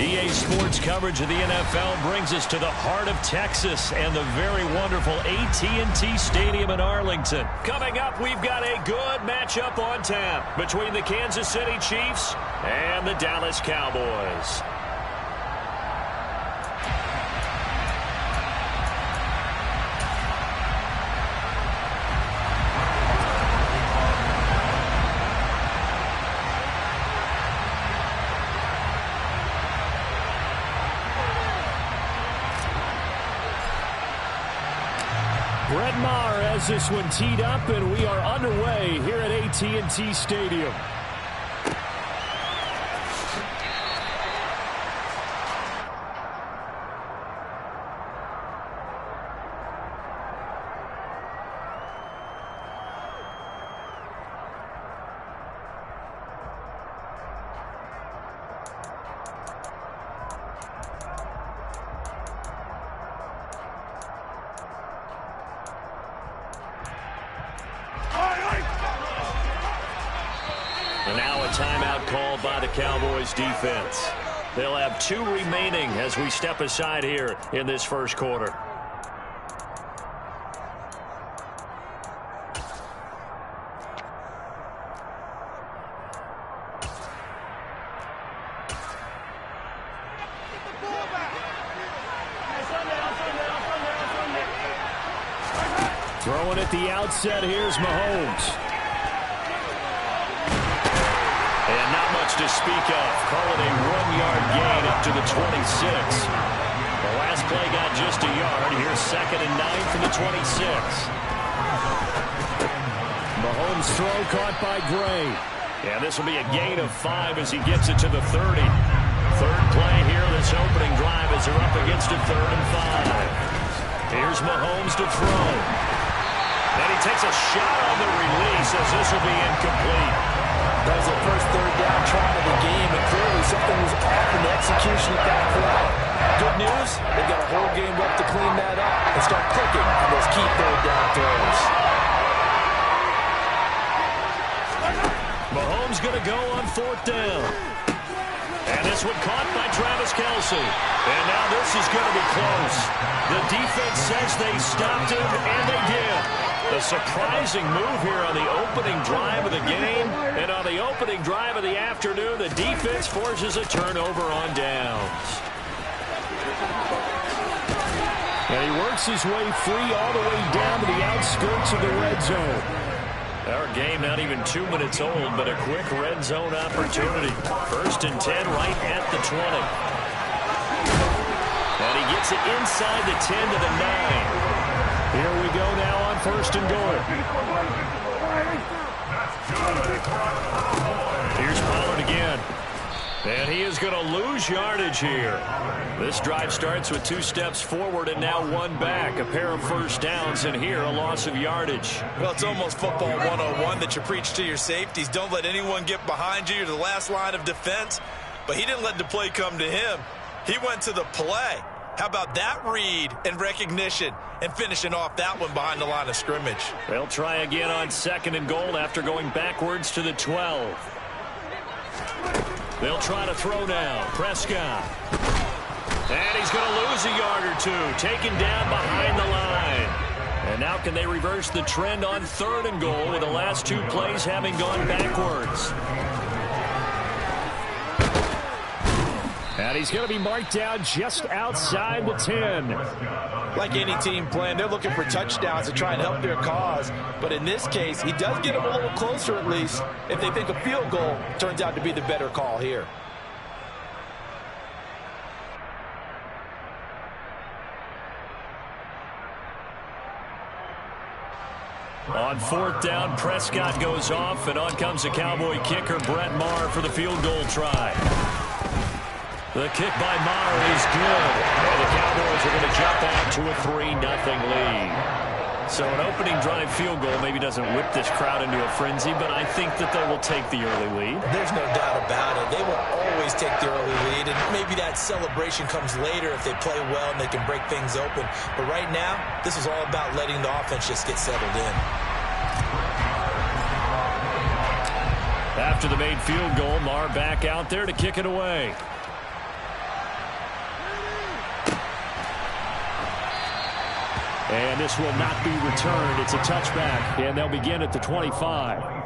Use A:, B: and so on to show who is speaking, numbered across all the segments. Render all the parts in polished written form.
A: EA Sports coverage of the NFL brings us to the heart of Texas and the very wonderful AT&T Stadium in Arlington. Coming up, we've got a good matchup on tap between the Kansas City Chiefs and the Dallas Cowboys. Brett Maher has this one teed up, and we are underway here at AT&T Stadium. And now a timeout called by the Cowboys defense. They'll have 2 remaining as we step aside here in this first quarter. Throwing at the outset, here's Mahomes. And not much to speak of. Call it a 1-yard gain up to the 26. The last play got just a yard. Here's 2nd and 9 from the 26. Mahomes' throw caught by Gray. Yeah, this will be a gain of 5 as he gets it to the 30. Third play here this opening drive as they're up against a 3rd and 5. Here's Mahomes to throw. And he takes a shot on the release as this will be incomplete.
B: That was the first 3rd down try of the game, and clearly something was off in the execution of that play. Good news, they've got a whole game left to clean that up and start clicking on those key 3rd down throws.
A: Mahomes going to go on 4th down. And this one caught by Travis Kelce. And now this is going to be close. The defense says they stopped him, and they did. A surprising move here on the opening drive of the game. And on the opening drive of the afternoon, the defense forces a turnover on downs. And he works his way free all the way down to the outskirts of the red zone. Our game not even 2 minutes old, but a quick red zone opportunity. 1st and 10 right at the 20. And he gets it inside the 10 to the 9. Here we go now on 1st and goal. Here's Pollard again. And he is going to lose yardage here. This drive starts with 2 steps forward and now 1 back. A pair of first downs, and here a loss of yardage.
C: Well, it's almost football 101 that you preach to your safeties. Don't let anyone get behind you. You're the last line of defense. But he didn't let the play come to him. He went to the play. How about that read and recognition and finishing off that one behind the line of scrimmage?
A: They'll try again on 2nd and goal after going backwards to the 12. They'll try to throw now. Prescott. And he's going to lose a yard or 2. Taken down behind the line. And now can they reverse the trend on 3rd and goal with the last 2 plays having gone backwards? And he's going to be marked down just outside the 10.
B: Like any team playing, they're looking for touchdowns to try and help their cause. But in this case, he does get them a little closer at least if they think a field goal turns out to be the better call here.
A: On 4th down, Prescott goes off, and on comes the Cowboy kicker, Brett Maher, for the field goal try. The kick by Maher is good. And the Cowboys are going to jump out to a 3-0 lead. So an opening drive field goal maybe doesn't whip this crowd into a frenzy, but I think that they will take the early lead.
B: There's no doubt about it. They will always take the early lead, and maybe that celebration comes later if they play well and they can break things open. But right now, this is all about letting the offense just get settled in.
A: After the made field goal, Maher back out there to kick it away. And this will not be returned. It's a touchback, and they'll begin at the 25.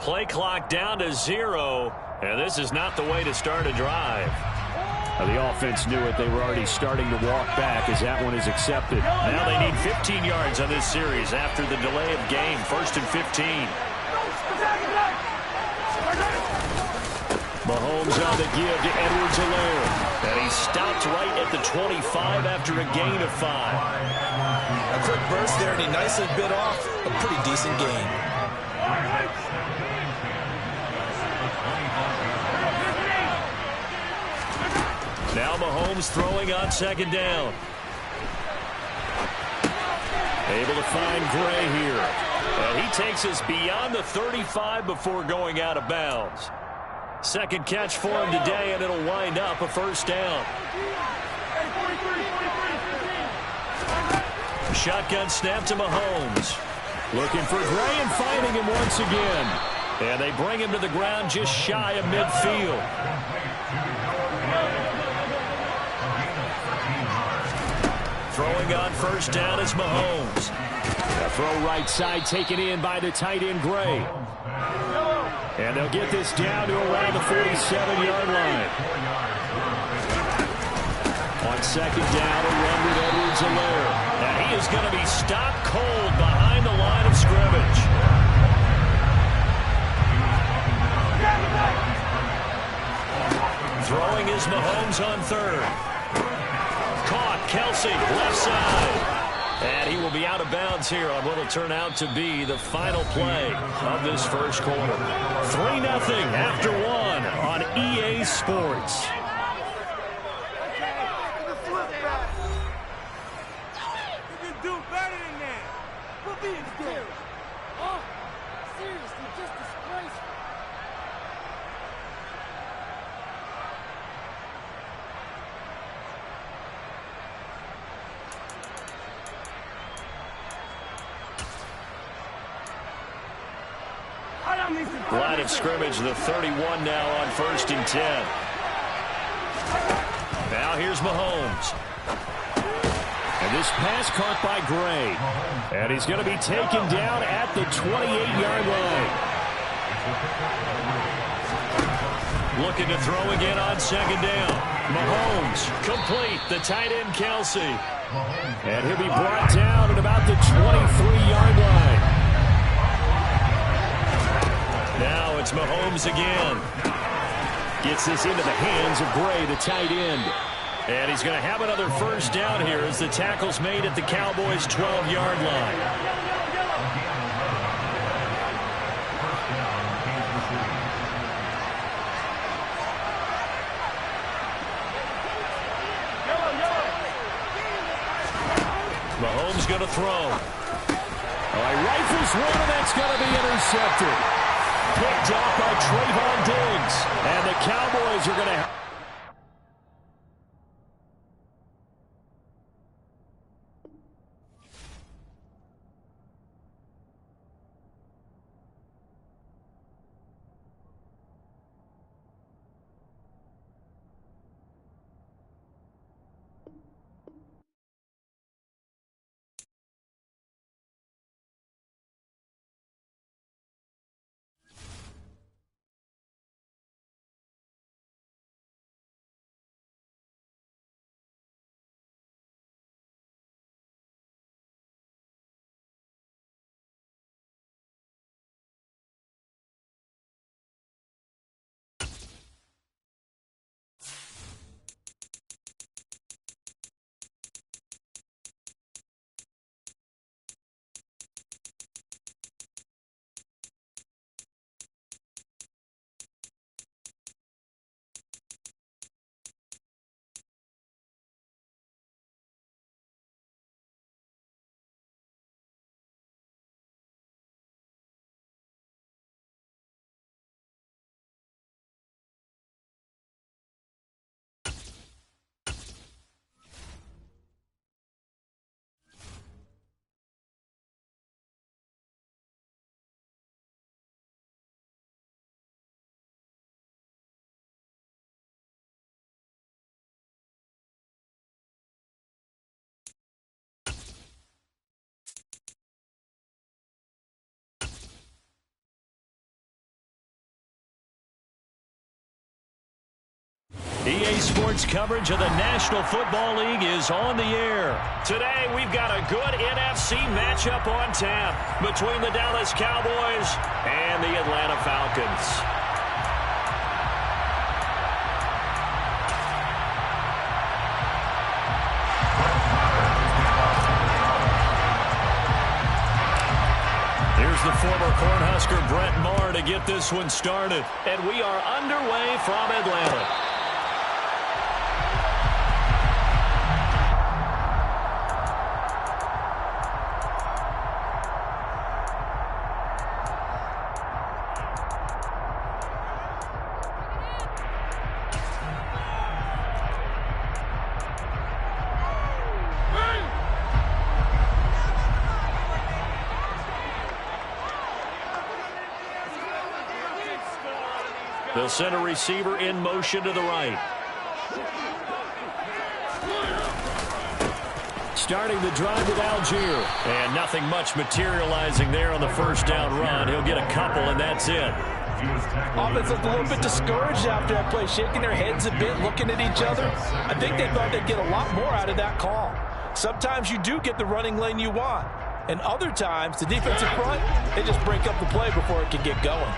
A: Play clock down to 0, and this is not the way to start a drive. The offense knew it. They were already starting to walk back as that one is accepted. Now they need 15 yards on this series after the delay of game. 1st and 15. Mahomes on the give to Edwards-Helaire. And he stopped right at the 25 after a gain of 5.
B: A quick burst there, and he nicely bit off a pretty decent gain.
A: Now Mahomes throwing on 2nd down. Able to find Gray here. And he takes us beyond the 35 before going out of bounds. 2nd catch for him today, and it'll wind up a 1st down. Shotgun snap to Mahomes. Looking for Gray and finding him once again. And they bring him to the ground just shy of midfield. Throwing on 1st down is Mahomes. A throw right side taken in by the tight end Gray. And they'll get this down to around the 47-yard line. On 2nd down, a run with Edwards-Helaire. And he is going to be stopped cold behind the line of scrimmage. Throwing is Mahomes on 3rd. Caught, Kelsey, left side. And he will be out of bounds here on what will turn out to be the final play of this 1st quarter. 3-0 after 1 on EA Sports.
D: You can do better than that. We'll be in there. Oh, seriously, just disgraceful.
A: Line of scrimmage, the 31 now on 1st and 10. Now here's Mahomes. And this pass caught by Gray. And he's going to be taken down at the 28-yard line. Looking to throw again on 2nd down. Mahomes, complete, the tight end Kelsey. And he'll be brought down at about the 23-yard line. Now it's Mahomes again. Gets this into the hands of Gray, the tight end. And he's going to have another 1st down here as the tackle's made at the Cowboys' 12-yard line. Mahomes going to throw. He rifles one, and that's going to be intercepted. Picked off by Trayvon Diggs. And the Cowboys are going to EA Sports coverage of the National Football League is on the air. Today, we've got a good NFC matchup on tap between the Dallas Cowboys and the Atlanta Falcons. Here's the former Cornhusker Brett Maher to get this one started. And we are underway from Atlanta. They'll send a receiver in motion to the right. Starting the drive with Algier. And nothing much materializing there on the first down run. He'll get a couple, and that's it.
B: Offense looked a little bit discouraged after that play, shaking their heads a bit, looking at each other. I think they thought they'd get a lot more out of that call. Sometimes you do get the running lane you want. And other times, the defensive front, they just break up the play before it can get going.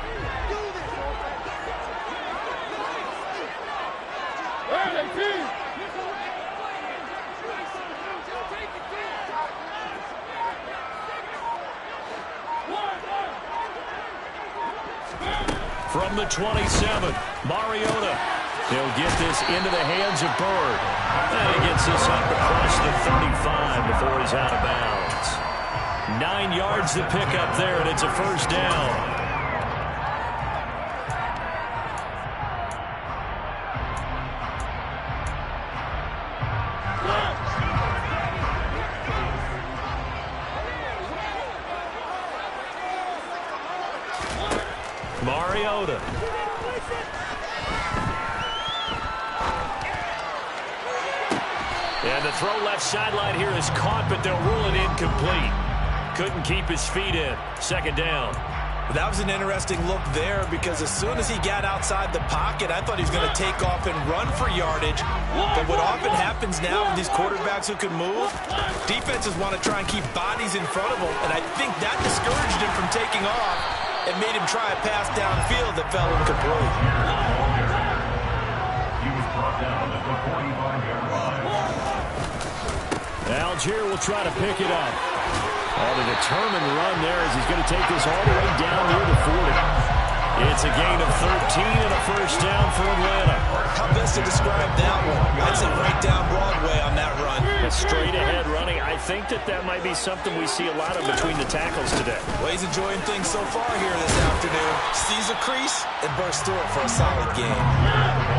A: From the 27, Mariota. He'll get this into the hands of Bird. And he gets this up across the 35 before he's out of bounds. 9 yards to pick up there, and it's a first down. Mariota. And the throw left sideline here is caught, but they'll rule it incomplete. Couldn't keep his feet in. Second down.
B: That was an interesting look there because as soon as he got outside the pocket, I thought he was going to take off and run for yardage. But what often happens now with these quarterbacks who can move, defenses want to try and keep bodies in front of them, and I think that discouraged him from taking off and made him try a pass downfield that fell incomplete.
E: He was brought down at the 45-yard line.
A: Algier will try to pick it up. Oh, the determined run there as he's going to take this all the way down near the 40. It's a gain of 13 and a first down for Atlanta.
B: How best to describe that one? I'd say right down Broadway on that run.
A: A straight ahead running. I think that might be something we see a lot of between the tackles today.
B: Well, he's enjoying things so far here this afternoon. Sees a crease and bursts through it for a solid game.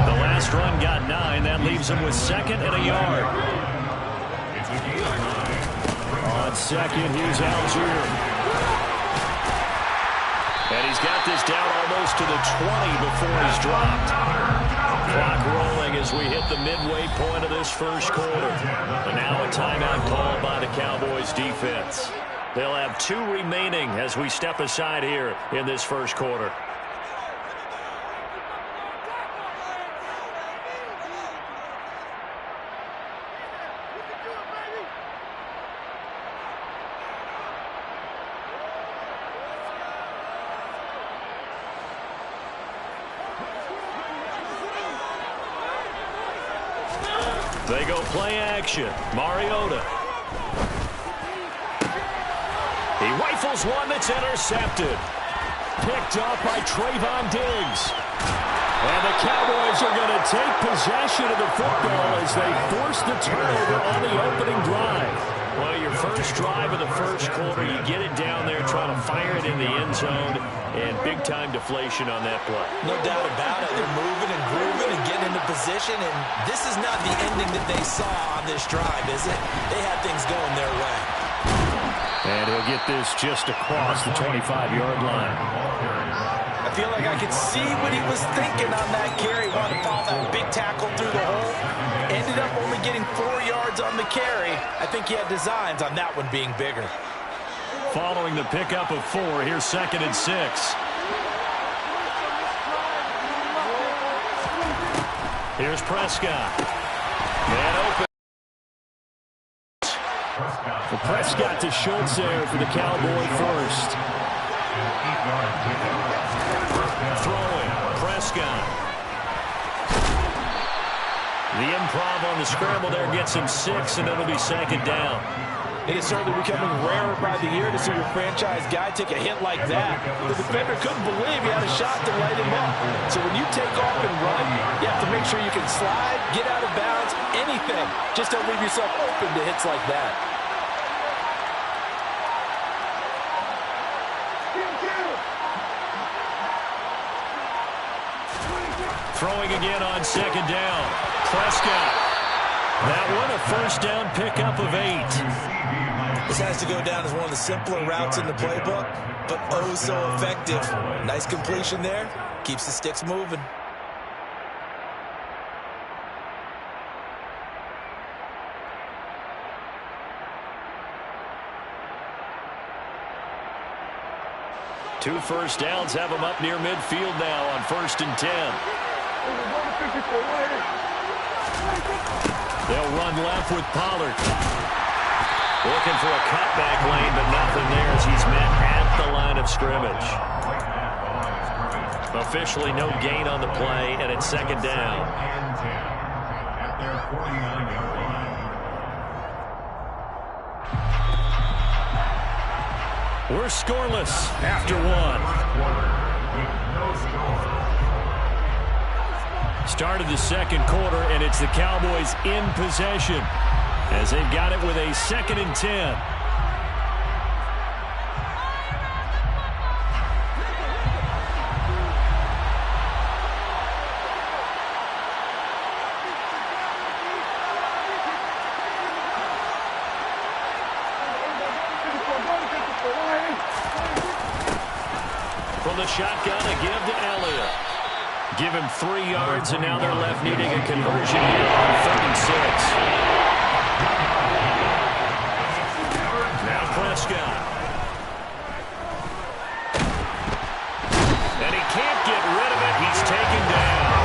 A: The last run got 9. That leaves him with second and a yard.
E: It's a gain of 9.
A: On second, here's Algier. And he's got this down almost to the 20 before he's dropped. Clock rolling as we hit the midway point of this first quarter. And now a timeout called by the Cowboys defense. They'll have 2 remaining as we step aside here in this first quarter. They go play action. Mariota. He rifles one that's intercepted. Picked off by Trayvon Diggs. And the Cowboys are going to take possession of the football as they force the turnover on the opening drive. Well, your first drive of the first quarter, you get it down there, trying to fire it in the end zone, and big-time deflation on that play.
B: No doubt about it. They're moving and grooving and getting into position, and this is not the ending that they saw on this drive, is it? They had things going their way.
A: And he'll get this just across the 25-yard line.
B: I feel like I could see what he was thinking on that carry. Wanted to follow that big tackle through the hole. Ended up only getting 4 yards on the carry. I think he had designs on that one being bigger.
A: Following the pickup of 4, here's second and 6. Here's Prescott. And open. For Prescott to Schultz there for the Cowboy first. Throwing. Prescott. The improv on the scramble there gets him 6, and it'll be second down.
B: It is certainly becoming rarer by the year to see your franchise guy take a hit like that. The defender couldn't believe he had a shot to light him up. So when you take off and run, you have to make sure you can slide, get out of bounds, anything. Just don't leave yourself open to hits like that.
A: Throwing again on second down. Prescott. That one a first down pickup of 8.
C: This has to go down as one of the simpler routes in the playbook, but oh so effective. Nice completion there. Keeps the sticks moving.
A: Two first downs have them up near midfield now on 1st and 10. They'll run left with Pollard. Looking for a cutback lane, but nothing there as he's met at the line of scrimmage. Officially no gain on the play, and it's second down.
E: At their 49-yard line.
A: We're scoreless after 1. Started the second quarter, and it's the Cowboys in possession as they've got it with a 2nd and 10. From the shotgun, a give to Elliott. Give him 3 yards, and now they're left needing a conversion here on 3rd and 6. Now Prescott. And he can't get rid of it. He's taken down.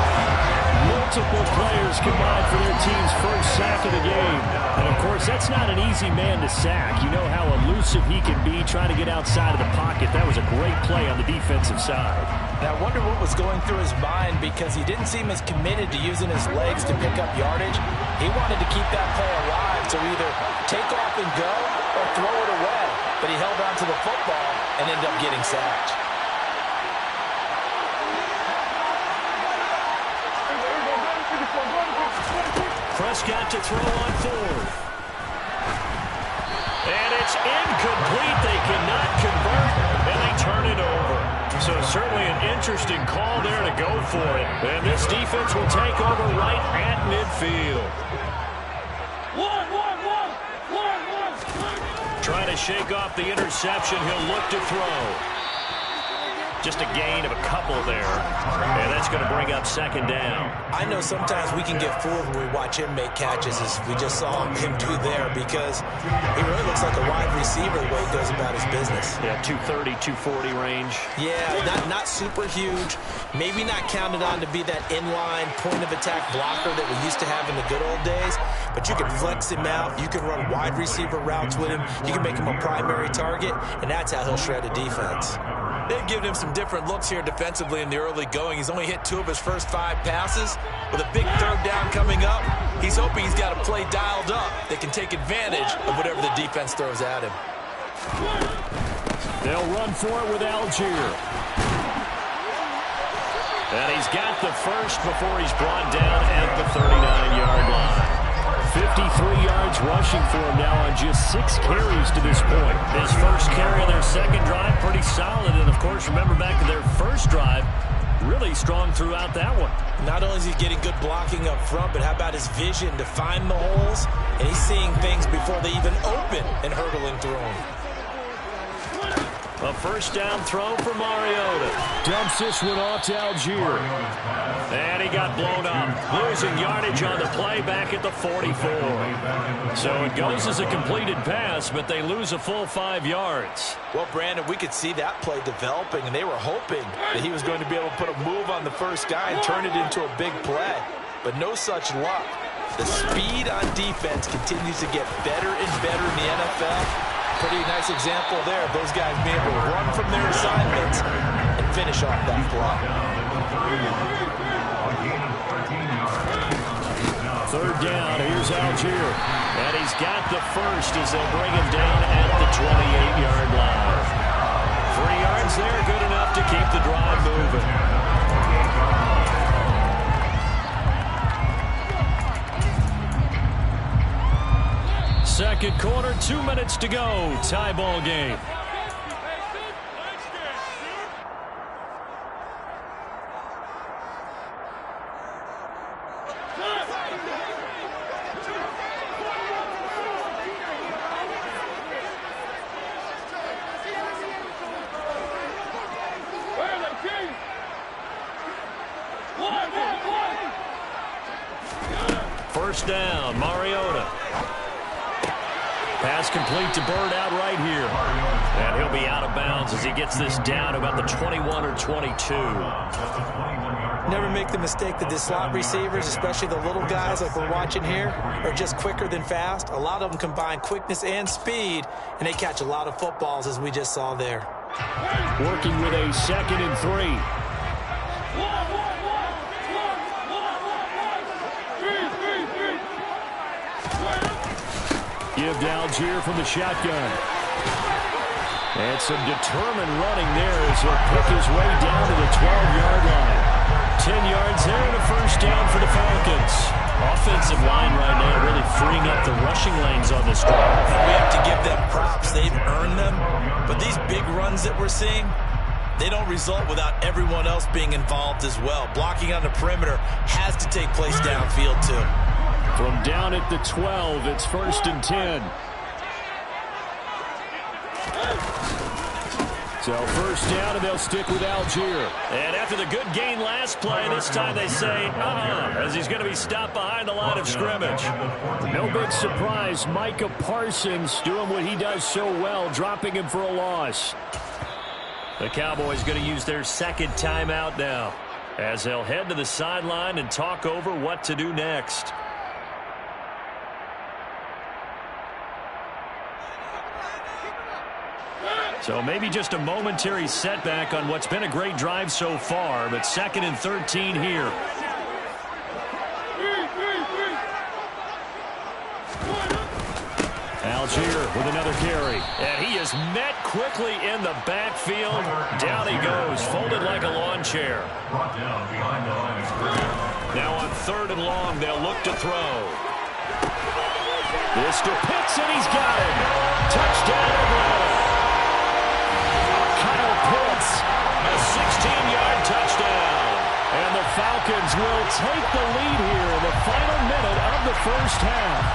A: Multiple players combined for their team's first sack of the game. And, of course, that's not an easy man to sack. You know how elusive he can be trying to get outside of the pocket. That was a great play on the defensive side.
B: And I wonder what was going through his mind because he didn't seem as committed to using his legs to pick up yardage. He wanted to keep that play alive to either take off and go or throw it away. But he held on to the football and ended up getting sacked.
A: Prescott to throw on 4th. And it's incomplete. They cannot convert, and they turn it over. So certainly an interesting call there to go for it. And this defense will take over right at midfield. Trying to shake off the interception. He'll look to throw. Just a gain of a couple there. And that's going to bring up 2nd down.
B: I know sometimes we can get fooled when we watch him make catches, as we just saw him do there, because he really looks like a wide receiver the way he goes about his business.
A: Yeah, 230, 240 range.
B: Yeah, not super huge. Maybe not counted on to be that inline point-of-attack blocker that we used to have in the good old days, but you can flex him out. You can run wide receiver routes with him. You can make him a primary target, and that's how he'll shred a defense.
C: They've given him some different looks here defensively in the early going. He's only hit 2 of his first 5 passes. With a big 3rd down coming up, he's hoping he's got a play dialed up that can take advantage of whatever the defense throws at him.
A: They'll run for it with Algier. And he's got the first before he's brought down at the 39-yard line. 53 yards rushing for him now on just 6 carries to this point. His first carry of their second drive, pretty solid. And, of course, remember back to their first drive, really strong throughout that one.
B: Not only is he getting good blocking up front, but how about his vision to find the holes? And he's seeing things before they even open and hurdling through them.
A: A first down throw for Mariota. Dumps this one off to Algier. And he got blown up. Losing yardage on the play back at the 44. So it goes as a completed pass, but they lose a full 5 yards.
B: Well, Brandon, we could see that play developing, and they were hoping that he was going to be able to put a move on the first guy and turn it into a big play. but no such luck. The speed on defense continues to get better and better in the NFL. Pretty nice example there of those guys being able to run from their assignments and finish off that play.
A: Third down, here's Algier. And he's got the first as they'll bring him down at the 28-yard line. 3 yards there, good enough to keep the drive moving. Second quarter, 2 minutes to go. Tie ball game. First down, Mariota. Pass complete to Bird out right here. And he'll be out of bounds as he gets this down to about the 21 or 22.
B: Never make the mistake that the slot receivers, especially the little guys like we're watching here, are just quicker than fast. A lot of them combine quickness and speed, and they catch a lot of footballs as we just saw there.
A: Working with a 2nd and 3. Give to Algier from the shotgun. And some determined running there as he'll pick his way down to the 12-yard line. 10 yards there and a first down for the Falcons. Offensive line right now really freeing up the rushing lanes on this drive.
B: We have to give them props. They've earned them. But these big runs that we're seeing, they don't result without everyone else being involved as well. Blocking on the perimeter has to take place downfield too.
A: From down at the 12, it's 1st and 10. So first down, and they'll stick with Algier. And after the good gain last play, this time they say, as he's going to be stopped behind the line of scrimmage. No big surprise, Micah Parsons doing what he does so well, dropping him for a loss. The Cowboys going to use their 2nd timeout now, as they'll head to the sideline and talk over what to do next. So maybe just a momentary setback on what's been a great drive so far, but 2nd and 13 here. Algier with another carry. And he is met quickly in the backfield. Down he goes, folded like a lawn chair. Now on 3rd and long, they'll look to throw. This to Pitts, and he's got it. Touchdown, Atlanta. Pitts, a 16-yard touchdown. And the Falcons will take the lead here in the final minute of the first half.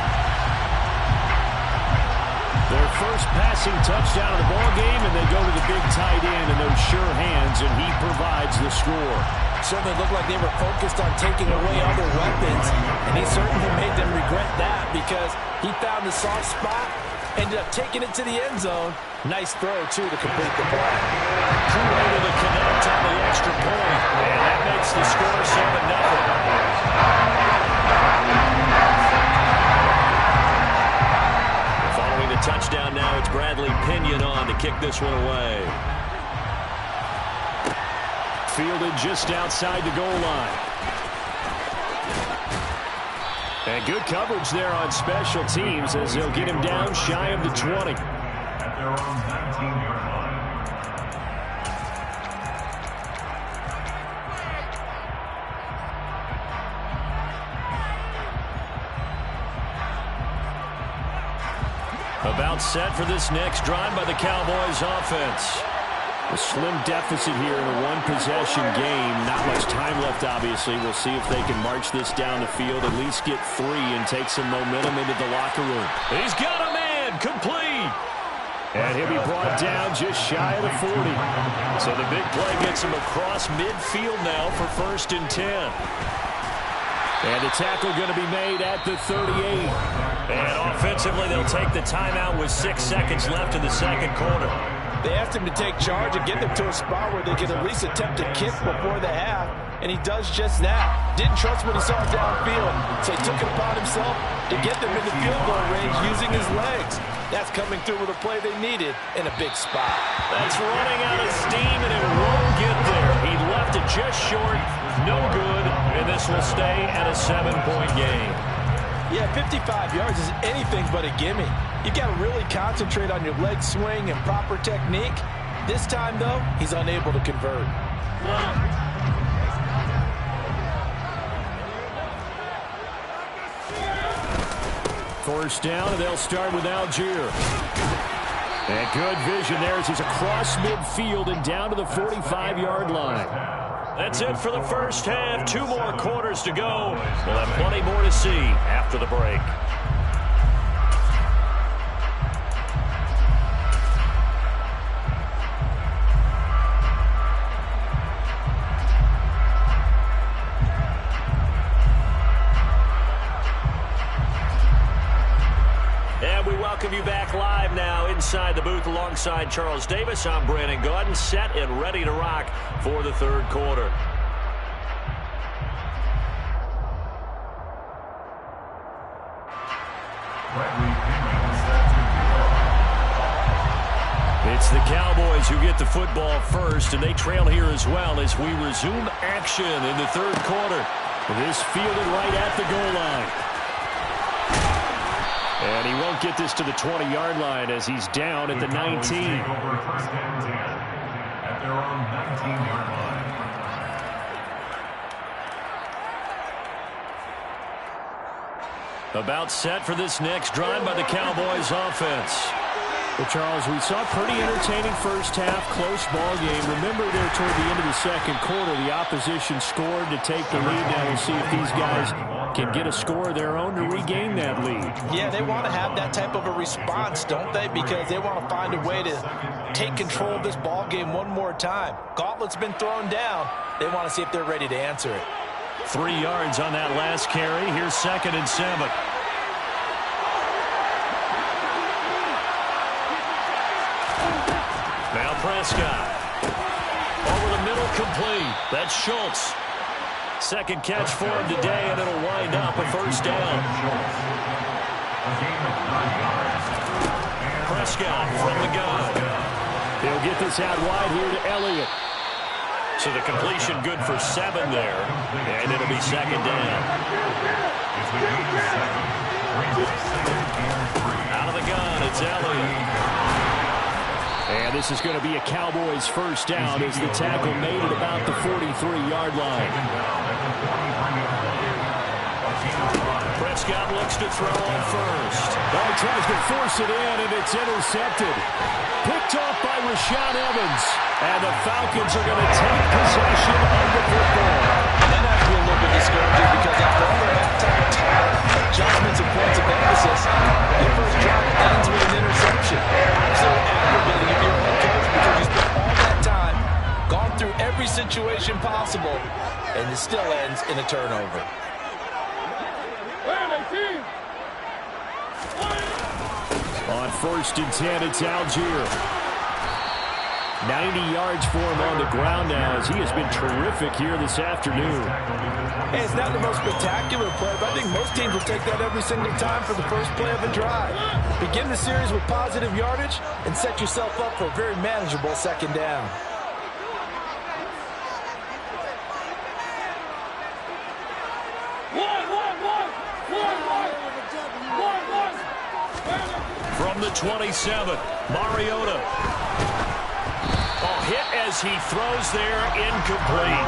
A: Their first passing touchdown of the ball game, and they go to the big tight end in those sure hands, and he provides the score.
B: Certainly looked like they were focused on taking away other weapons, and he certainly made them regret that because he found the soft spot, ended up taking it to the end zone. Nice throw, too, to complete the play.
A: Able to connect on the extra point, and that makes the score 7-0. Following the touchdown now, it's Bradley Pinion on to kick this one away. Fielded just outside the goal line. And good coverage there on special teams as they'll get him down shy of the 20.
E: At their own 19-yard line.
A: About set for this next drive by the Cowboys offense. A slim deficit here in a one-possession game. Not much time left, obviously. We'll see if they can march this down the field, at least get 3 and take some momentum into the locker room. He's got a man, complete. And he'll be brought down just shy of the 40. So the big play gets him across midfield now for 1st and 10. And the tackle going to be made at the 38. And offensively, they'll take the timeout with 6 seconds left in the second quarter.
B: They asked him to take charge and get them to a spot where they could at least attempt to kick before the half. and he does just that. Didn't trust what he saw downfield, so he took it upon himself to get them into field goal range using his legs. That's coming through with a play they needed in a big spot.
A: That's running out of steam, and it won't get there. He left it just short, no good, and this will stay at a 7-point game.
B: Yeah, 55 yards is anything but a gimme. You got to really concentrate on your leg swing and proper technique. This time, though, he's unable to convert.
A: First down, and they'll start with Algier. And good vision there as he's across midfield and down to the 45-yard line. That's it for the first half. 2 more quarters to go. We'll have plenty more to see after the break. Welcome you back live now inside the booth alongside Charles Davis. I'm Brandon Gaudin, set and ready to rock for the third quarter. It's the Cowboys who get the football first, and they trail here as well as we resume action in the third quarter. This fielded right at the goal line. And he won't get this to the 20-yard line as he's down at the 19.
E: At their own 19-yard line.
A: About set for this next drive by the Cowboys offense. Well, Charles, we saw a pretty entertaining first half, close ball game. Remember there toward the end of the second quarter, the opposition scored to take the lead. Now we'll see if these guys can get a score of their own to regain that lead.
B: Yeah, they want to have that type of a response, don't they? Because they want to find a way to take control of this ball game one more time. Gauntlet's been thrown down. They want to see if they're ready to answer it.
A: 3 yards on that last carry. Here's 2nd and 7. Now Prescott. Over the middle, complete. That's Schultz. Second catch for him today, and it'll wind up a first down. Prescott from the gun. He'll get this out wide here to Elliott. So the completion good for 7 there, and it'll be 2nd down. Out of the gun, it's Elliott. And this is going to be a Cowboys first down as the tackle made at about the 43-yard line. Prescott looks to throw on first. Well, he tries to force it in, and it's intercepted. Picked off by Rashaan Evans. And the Falcons are going to take possession of the football.
B: That has to be a little bit discouraging because after all their halftime talk, adjustments and points of emphasis, your first drive ends with an interception. Absolutely aggravating if you're a head coach because you spent all that time, gone through every situation possible, and it still ends in a turnover.
A: On 1st and 10, it's Algier. 90 yards for him on the ground now as he has been terrific here this afternoon.
B: Hey, it's not the most spectacular play, but I think most teams will take that every single time for the first play of a drive. Begin the series with positive yardage and set yourself up for a very manageable 2nd down.
A: From the 27, Mariota. Hit as he throws there, incomplete.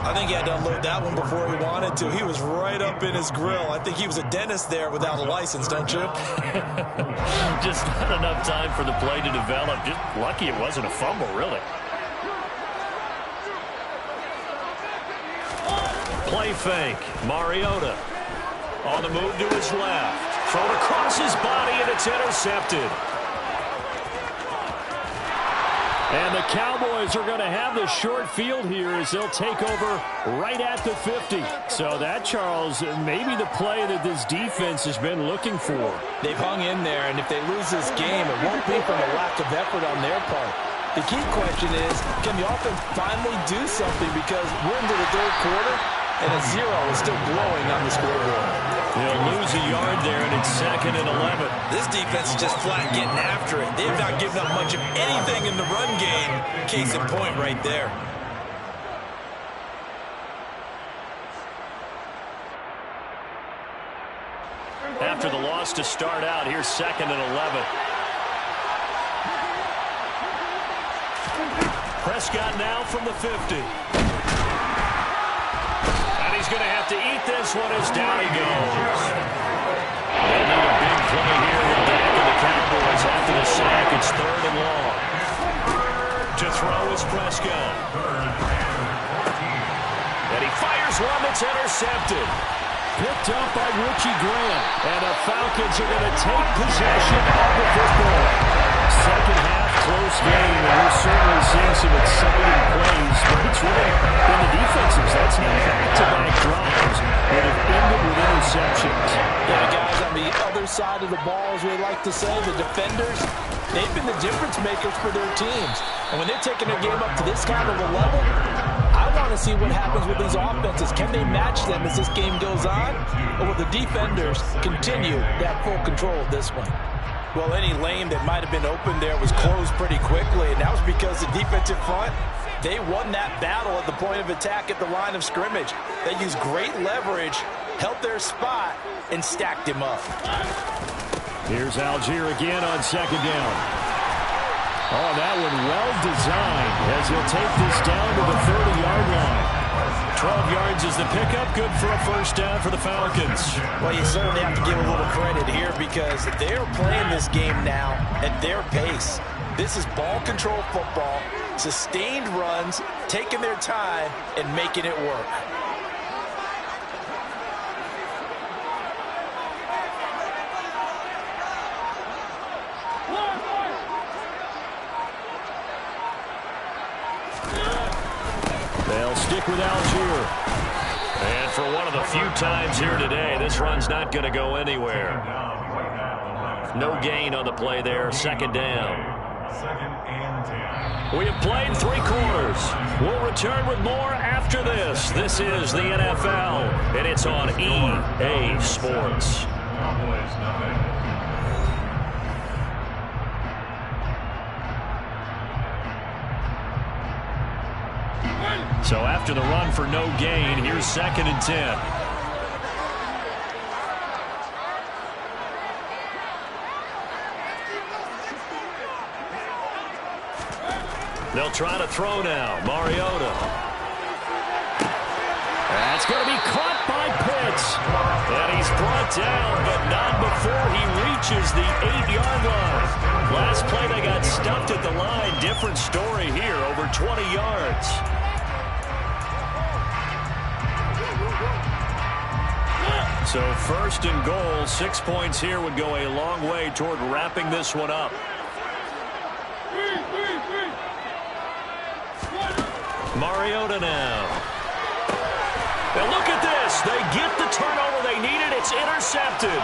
C: I think he had to unload that one before he wanted to. He was right up in his grill. I think he was a dentist there without a license, don't you?
A: Just not enough time for the play to develop. Just lucky it wasn't a fumble, really. Play fake. Mariota on the move to his left. Thrown across his body, and it's intercepted. And the Cowboys are going to have the short field here as they'll take over right at the 50. So that, Charles, maybe the play that this defense has been looking for.
B: They've hung in there, and if they lose this game, it won't be from a lack of effort on their part. The key question is, can the offense finally do something? Because we're into the third quarter, and a 0 is still glowing on the scoreboard.
A: They'll lose a yard there, and it's 2nd and 11.
C: This defense is just flat getting after it. They have not given up much of anything in the run game. Case in point right there.
A: After the loss to start out, here's 2nd and 11. Prescott now from the 50. And he's going to have to eat this one as down he goes. They'll need a big play here with back of the Cowboys after the sack. It's 3rd and long. To throw is Prescott. And he fires one that's intercepted. Picked up by Richie Grant. And the Falcons are going to take possession of the football. Second half, close game, and we're certainly seeing some exciting plays, but it's really been the defenses. That's now back-to-back drives that have ended with interceptions.
B: Yeah, guys, on the other side of the ball, as we like to say, the defenders, they've been the difference makers for their teams. And when they're taking their game up to this kind of a level, I want to see what happens with these offenses. Can they match them as this game goes on? Or will the defenders continue to have full control of this one?
C: Well, any lane that might have been open there was closed pretty quickly, and that was because the defensive front, they won that battle at the point of attack at the line of scrimmage. They used great leverage, held their spot, and stacked him up.
A: Here's Algier again on 2nd down. Oh, that one well designed as he'll take this down to the 30-yard line. 12 yards is the pickup. Good for a first down for the Falcons.
C: Well, you certainly have to give a little credit here because they're playing this game now at their pace. This is ball control football, sustained runs, taking their time, and making it work.
A: They'll stick with Algier. And for one of the few times here today, this run's not going to go anywhere. No gain on the play there. 2nd down. We have played 3 quarters. We'll return with more after this. This is the NFL, and it's on EA Sports. So after the run for no gain, here's 2nd and 10. They'll try to throw now. Mariota. That's going to be caught by Pitts. And he's brought down, but not before he reaches the 8-yard line. Last play, they got stuffed at the line. Different story here, over 20 yards. So 1st and goal, 6 points here would go a long way toward wrapping this one up. Mariota now. Now look at this. They get the turnover they needed. It's intercepted.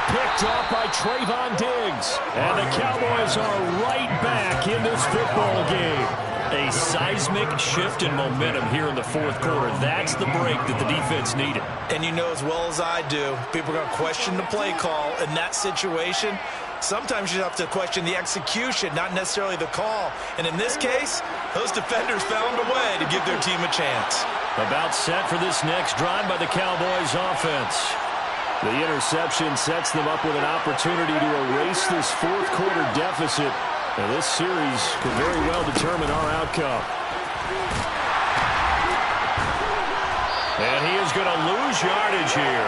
A: Picked off by Trayvon Diggs. And the Cowboys are right back in this football game. A seismic shift in momentum here in the 4th quarter. That's the break that the defense needed.
C: And you know as well as I do, people are going to question the play call in that situation. Sometimes you have to question the execution, not necessarily the call. And in this case, those defenders found a way to give their team a chance.
A: About set for this next drive by the Cowboys offense. The interception sets them up with an opportunity to erase this 4th quarter deficit. And this series could very well determine our outcome. And he is going to lose yardage here.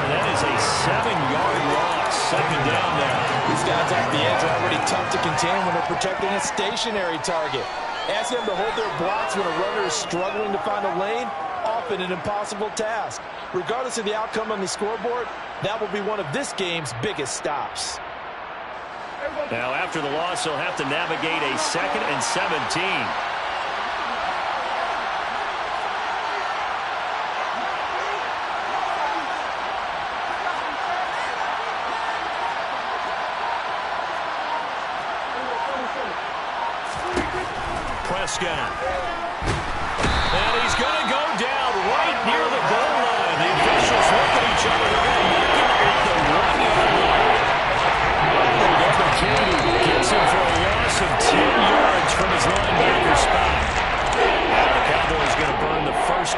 A: That is a 7-yard loss. 2nd down now.
B: These guys off the edge are already tough to contain when they're protecting a stationary target. Ask them to hold their blocks when a runner is struggling to find a lane, often an impossible task. Regardless of the outcome on the scoreboard, that will be one of this game's biggest stops.
A: Now, after the loss, he'll have to navigate a 2nd and 17. Prescott. And he's going to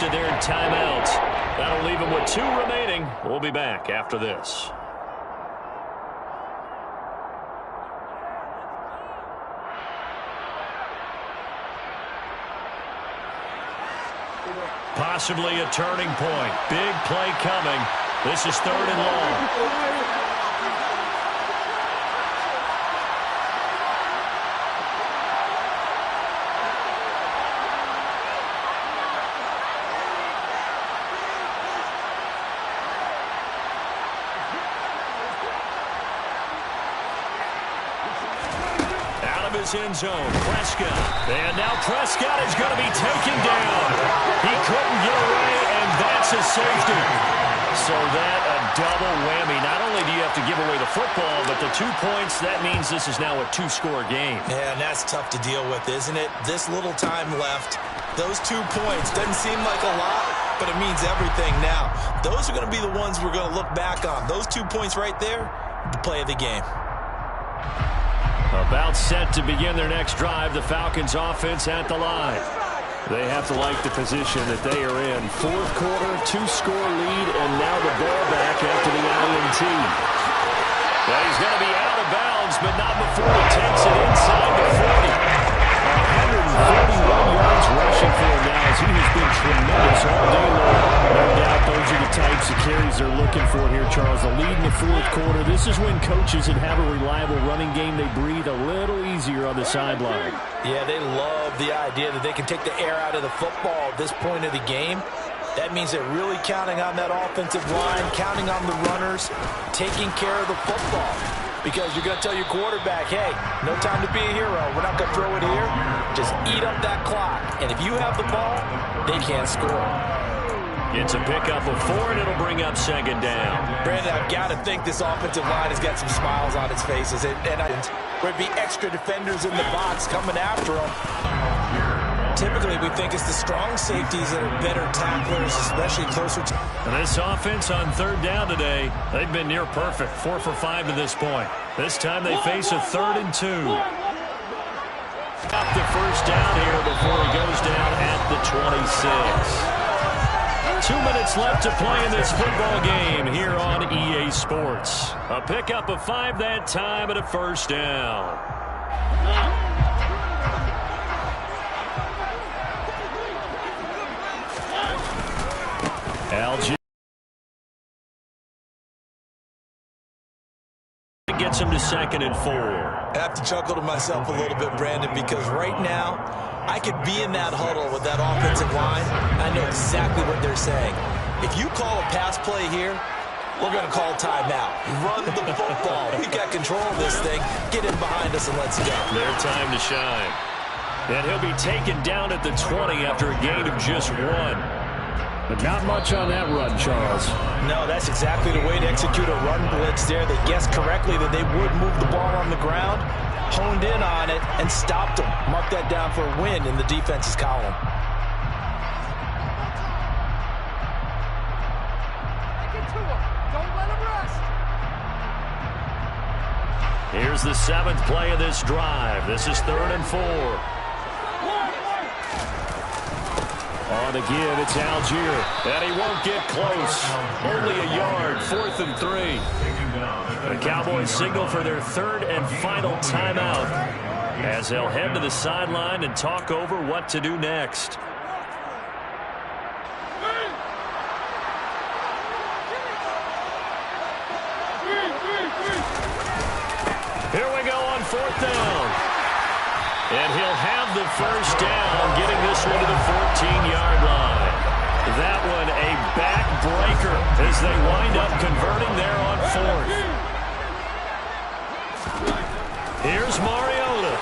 A: exhausted their timeouts. That'll leave them with 2 remaining. We'll be back after this. Possibly a turning point. Big play coming. This is 3rd and long. End zone. Prescott. And now Prescott is going to be taken down. He couldn't get away, and that's a safety. So that a double whammy. Not only do you have to give away the football, but the 2 points, that means this is now a 2-score game.
C: Yeah, and that's tough to deal with, isn't it? This little time left. Those 2 points doesn't seem like a lot, but it means everything now. Those are going to be the ones we're going to look back on. Those 2 points right there, the play of the game.
A: About set to begin their next drive, the Falcons offense at the line. They have to like the position that they are in. 4th quarter, 2-score lead, and now the ball back after the INT. Well, he's going to be out of bounds, but not before he takes it inside the 40. 141 yards rushing for him now as he has been tremendous all day long. No doubt those are the types of carries they're looking for here, Charles. The lead in the 4th quarter. This is when coaches that have a reliable running game, they breathe a little easier on the sideline.
B: Yeah, they love the idea that they can take the air out of the football at this point of the game. That means they're really counting on that offensive line, counting on the runners, taking care of the football. Because you're going to tell your quarterback, hey, no time to be a hero. We're not going to throw it here. Just eat up that clock. And if you have the ball, they can't score.
A: It's a pickup of 4, and it'll bring up 2nd down.
B: Brandon, I've got to think this offensive line has got some smiles on its faces. And there'd be extra defenders in the box coming after them. Typically, we think it's the strong safeties that are better tacklers, especially closer to...
A: And this offense on 3rd down today, they've been near perfect. 4 for 5 to this point. This time they face a 3rd and 2. Got the 1st down here before he goes down at the 26. 2 minutes left to play in this football game here on EA Sports. A pickup of 5 that time and a 1st down. Algier gets him to 2nd and 4.
C: I have to chuckle to myself a little bit, Brandon, because right now I could be in that huddle with that offensive line. I know exactly what they're saying. If you call a pass play here, we're going to call timeout. Run the football. We got control of this thing. Get in behind us and let's go.
A: Their time to shine. And he'll be taken down at the 20 after a gain of just 1. But not much on that run, Charles.
B: No, that's exactly the way to execute a run blitz there. They guessed correctly that they would move the ball on the ground, honed in on it, and stopped them. Mark that down for a win in the defense's column.
D: Don't let him rest.
A: Here's the 7th play of this drive. This is 3rd and 4. On the give, it's Algier. And he won't get close. Only a yard, 4th and 3. The Cowboys signal for their 3rd and final timeout as they'll head to the sideline and talk over what to do next. Here we go on 4th down. And he'll have the 1st down, getting this one to the 14-yard line. That one a backbreaker as they wind up converting there on 4th. Here's Mariota.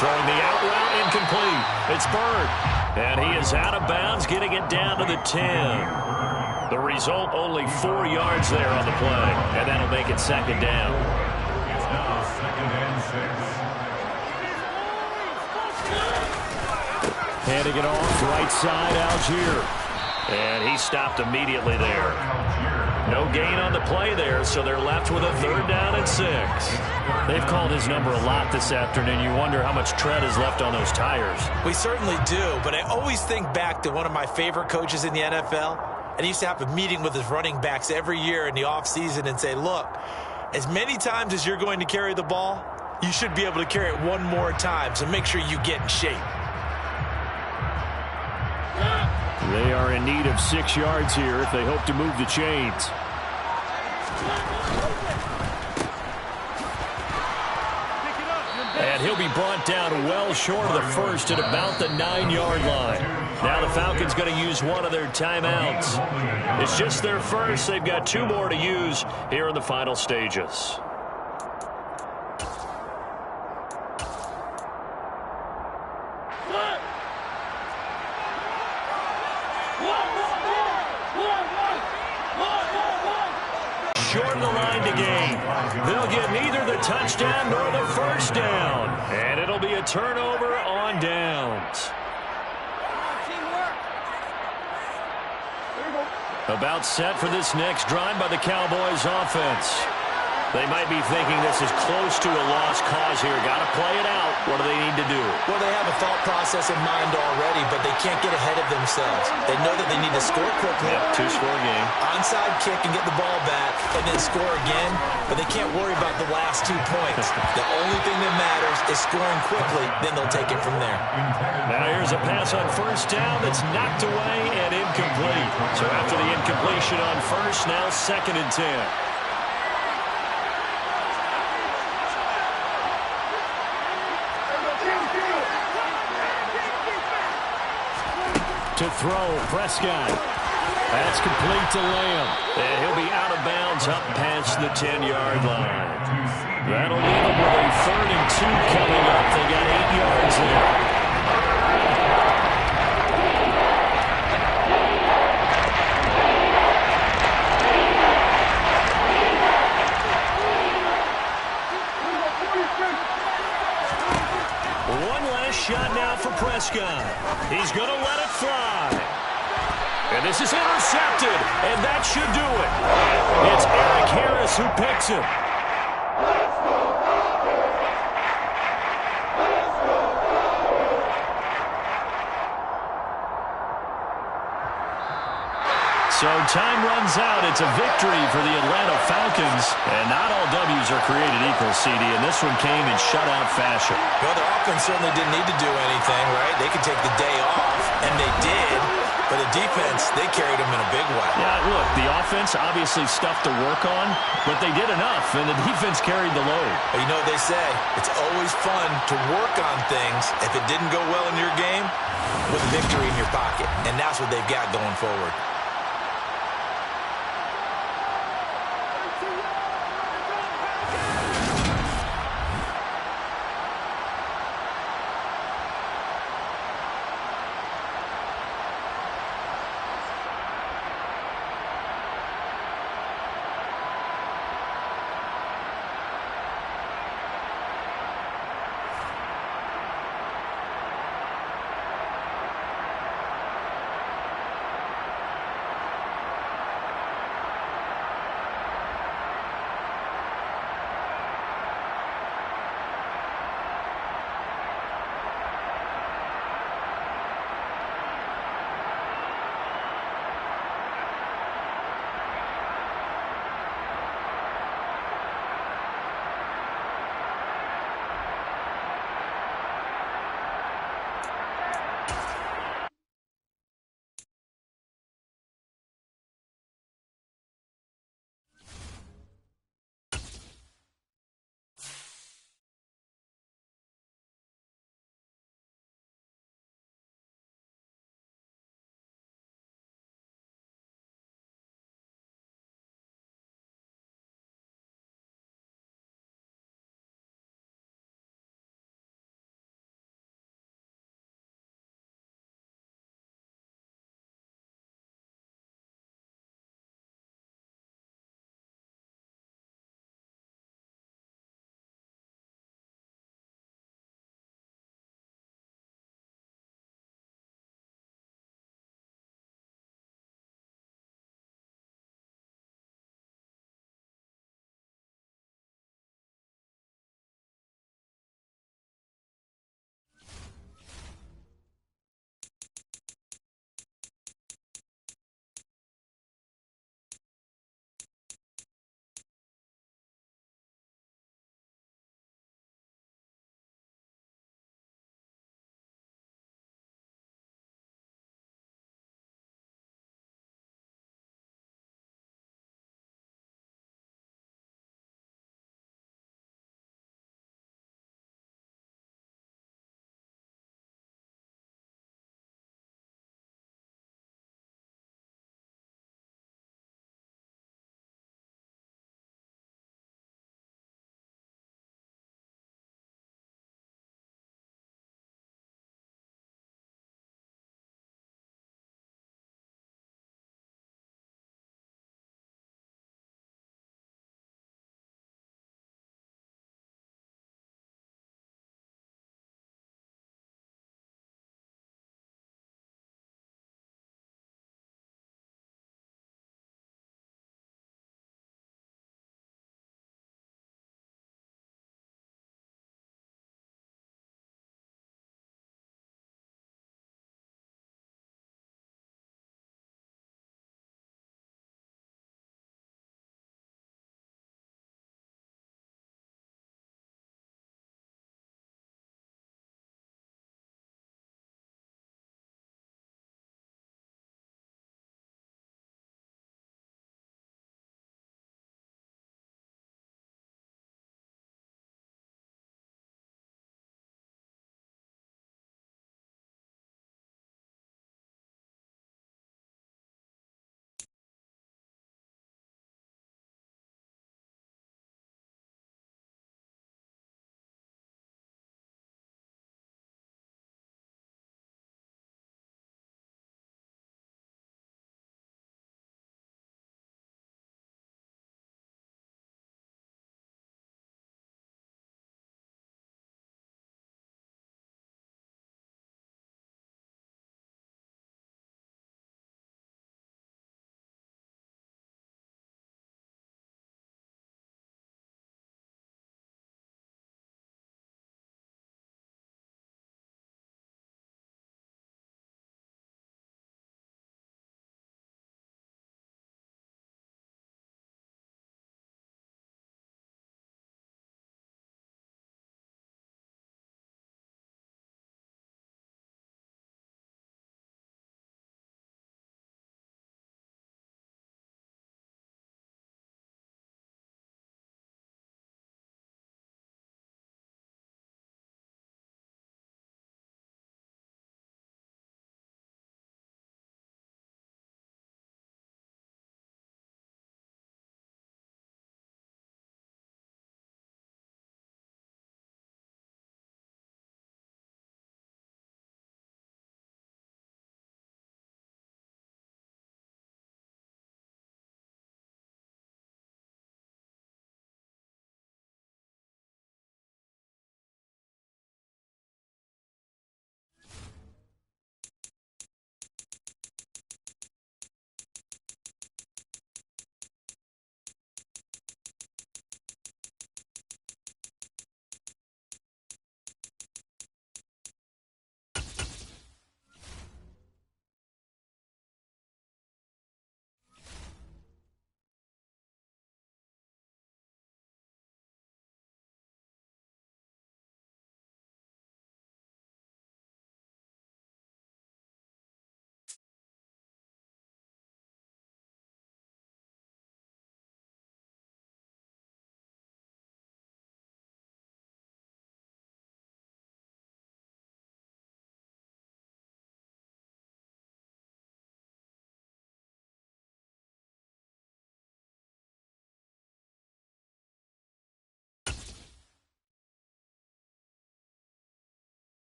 A: Throwing the out route incomplete. It's Bird. And he is out of bounds, getting it down to the 10. The result, only 4 yards there on the play. And that'll make it 2nd down.
E: It's now 2nd and 6.
A: Handing it off, right side, Algier. And he stopped immediately there. No gain on the play there, so they're left with a 3rd down and 6. They've called his number a lot this afternoon. You wonder how much tread is left on those tires.
C: We certainly do, but I always think back to one of my favorite coaches in the NFL, and he used to have a meeting with his running backs every year in the offseason and say, look, as many times as you're going to carry the ball, you should be able to carry it one more time, so make sure you get in shape.
A: They are in need of 6 yards here if they hope to move the chains. And he'll be brought down well short of the first at about the 9-yard line. Now the Falcons going to use one of their timeouts. It's just their first. They've got 2 more to use here in the final stages. Short of the line to gain. They'll get neither the touchdown nor the first down. And it'll be a turnover on downs. About set for this next drive by the Cowboys offense. They might be thinking this is close to a lost cause here. Got to play it out. What do they need to do?
B: Well, they have a thought process in mind already, but they can't get ahead of themselves. They know that they need to score quickly.
A: Yep, 2-score game.
B: Onside kick and get the ball back, and then score again. But they can't worry about the last 2 points. The only thing that matters is scoring quickly. Then they'll take it from there.
A: Now here's a pass on first down that's knocked away and incomplete. So after the incompletion on first, now 2nd and 10. To throw, Prescott. That's complete to Lamb. And he'll be out of bounds up past the 10-yard line. That'll leave him with a 3rd and 2 coming up. They got 8 yards there. One last shot now for Prescott. He's going to let it fly. And this is intercepted, and that should do it. It's Eric Harris who picks him. So time runs out. It's a victory for the Atlanta Falcons. And not all W's are created equal, CD, and this one came in shutout fashion.
B: Well, their offense certainly didn't need to do anything, right? They could take the day off, and they did. But the defense, they carried them in a big way.
A: Yeah, look, the offense obviously stuff to work on, but they did enough, and the defense carried the load.
B: But you know what they say, it's always fun to work on things if it didn't go well in your game with a victory in your pocket. And that's what they've got going forward.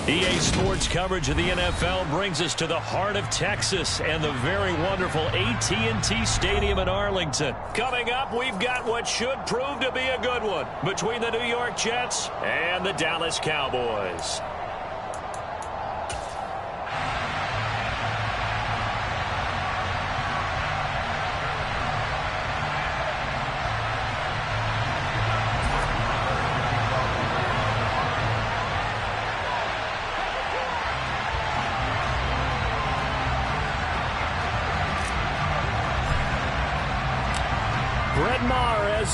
A: EA Sports coverage of the NFL brings us to the heart of Texas and the very wonderful AT&T Stadium in Arlington. Coming up, we've got what should prove to be a good one between the New York Jets and the Dallas Cowboys.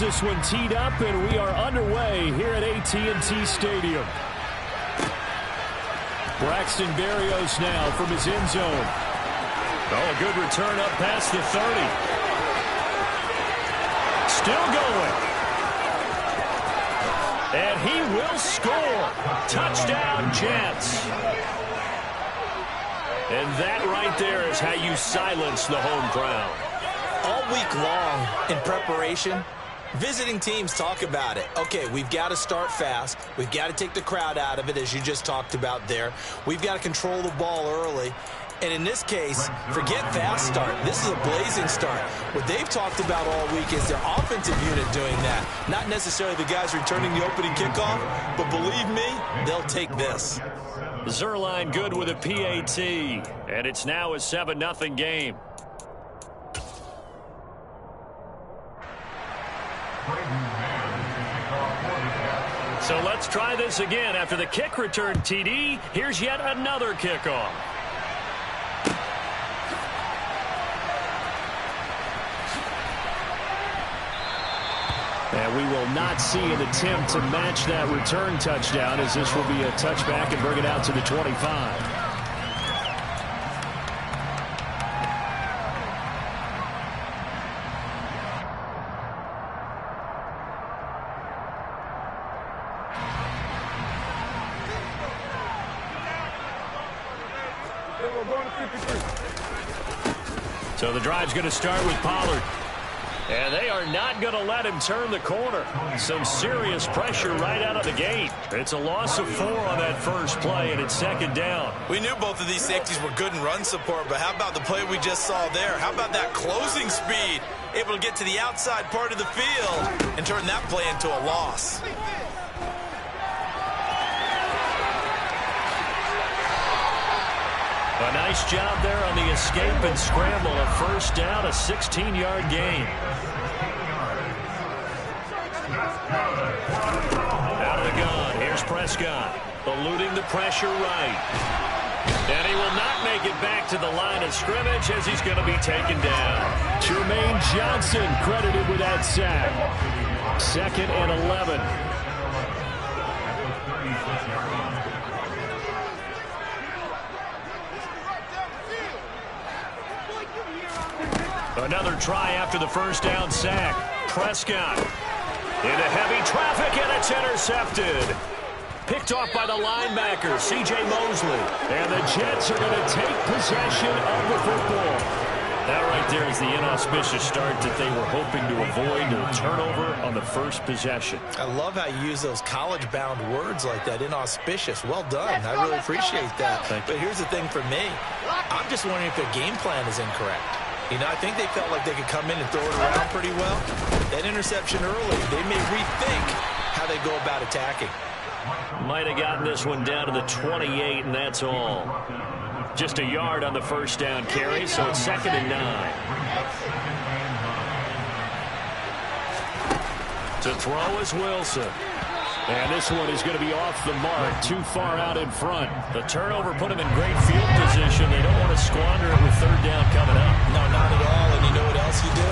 A: This one teed up, and we are underway here at AT&T Stadium. Braxton Berrios now from his end zone. Oh, a good return up past the 30. Still going. And he will score. Touchdown, Jets. And that right there is how you silence the home crowd.
B: All week long in preparation, visiting teams talk about it. Okay, we've got to start fast. We've got to take the crowd out of it, as you just talked about there. We've got to control the ball early. And in this case, forget fast start. This is a blazing start. What they've talked about all week is their offensive unit doing that. Not necessarily the guys returning the opening kickoff, but believe me, they'll take this.
A: Zerline good with a PAT, and it's now a 7-0 game. So let's try this again. After the kick return TD, here's yet another kickoff. And we will not see an attempt to match that return touchdown, as this will be a touchback and bring it out to the 25. So the drive's going to start with Pollard. And they are not going to let him turn the corner. Some serious pressure right out of the gate. It's a loss of 4 on that first play, and it's second down.
C: We knew both of these safeties were good in run support, but how about the play we just saw there? How about that closing speed? Able to get to the outside part of the field and turn that play into a loss.
A: A nice job there on the escape and scramble. A first down, a 16-yard gain. Out of the gun, here's Prescott. Eluding the pressure right. And he will not make it back to the line of scrimmage as he's going to be taken down. Jermaine Johnson credited with that sack. 2nd and 11. Another try after the first down sack. Prescott into heavy traffic, and it's intercepted. Picked off by the linebacker, C.J. Mosley. And the Jets are going to take possession of the football. That right there is the inauspicious start that they were hoping to avoid, a turnover on the first possession.
B: I love how you use those college-bound words like that, inauspicious. Well done. I really appreciate that. But here's the thing for me. I'm just wondering if their game plan is incorrect. You know, I think they felt like they could come in and throw it around pretty well. That interception early, they may rethink how they go about attacking.
A: Might have gotten this one down to the 28, and that's all. Just a yard on the first down carry, so it's 2nd and 9. To throw is Wilson. And this one is going to be off the mark, too far out in front. The turnover put him in great field position. They don't want to squander it with 3rd down coming up.
B: No, not at all. And you know what else you do?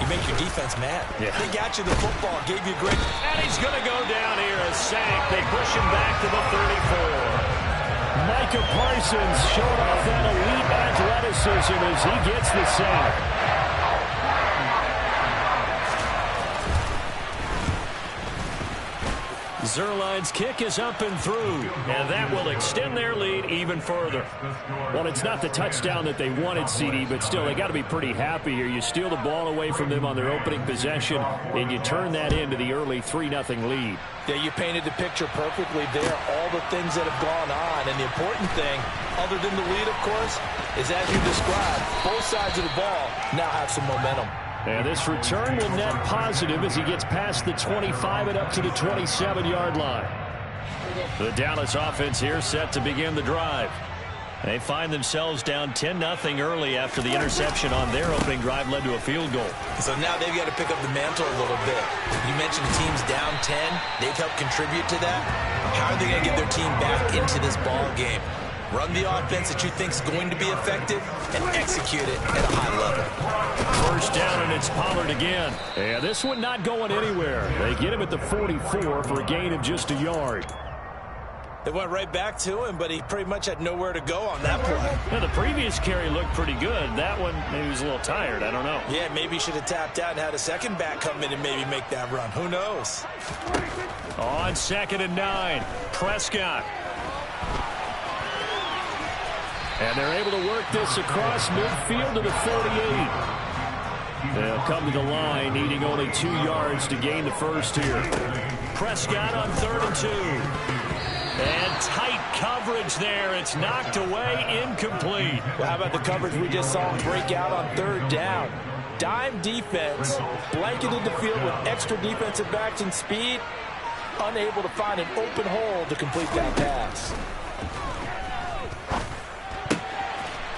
B: You make your defense mad.
A: Yeah.
B: They got you the football, gave you great.
A: And he's going to go down here, a sack. They push him back to the 34. Micah Parsons showing off that elite athleticism as he gets the sack. Zerline's kick is up and through, and that will extend their lead even further. Well, it's not the touchdown that they wanted, CD, but still, they got to be pretty happy here. You steal the ball away from them on their opening possession, and you turn that into the early 3-0 lead.
B: Yeah, you painted the picture perfectly there, all the things that have gone on. And the important thing, other than the lead, of course, is as you described, both sides of the ball now have some momentum.
A: And this return will net positive as he gets past the 25 and up to the 27-yard line. The Dallas offense here set to begin the drive. They find themselves down 10-0 early after the interception on their opening drive led to a field goal.
B: So now they've got to pick up the mantle a little bit. You mentioned the team's down 10. They've helped contribute to that. How are they going to get their team back into this ball game? Run the offense that you think is going to be effective and execute it at a high level.
A: First down, and it's Pollard again. And this one not going anywhere. They get him at the 44 for a gain of just a yard.
B: They went right back to him, but he pretty much had nowhere to go on that play.
A: Yeah, the previous carry looked pretty good. That one, maybe he was a little tired. I don't know.
B: Yeah, maybe he should have tapped out and had a second back come in and maybe make that run. Who knows?
A: On 2nd and 9, Prescott. And they're able to work this across midfield to the 48. They'll come to the line, needing only 2 yards to gain the first here. Prescott on 3rd and 2. And tight coverage there. It's knocked away, incomplete.
B: Well, how about the coverage we just saw him break out on 3rd down? Dime defense, blanketed the field with extra defensive backs and speed, unable to find an open hole to complete that pass.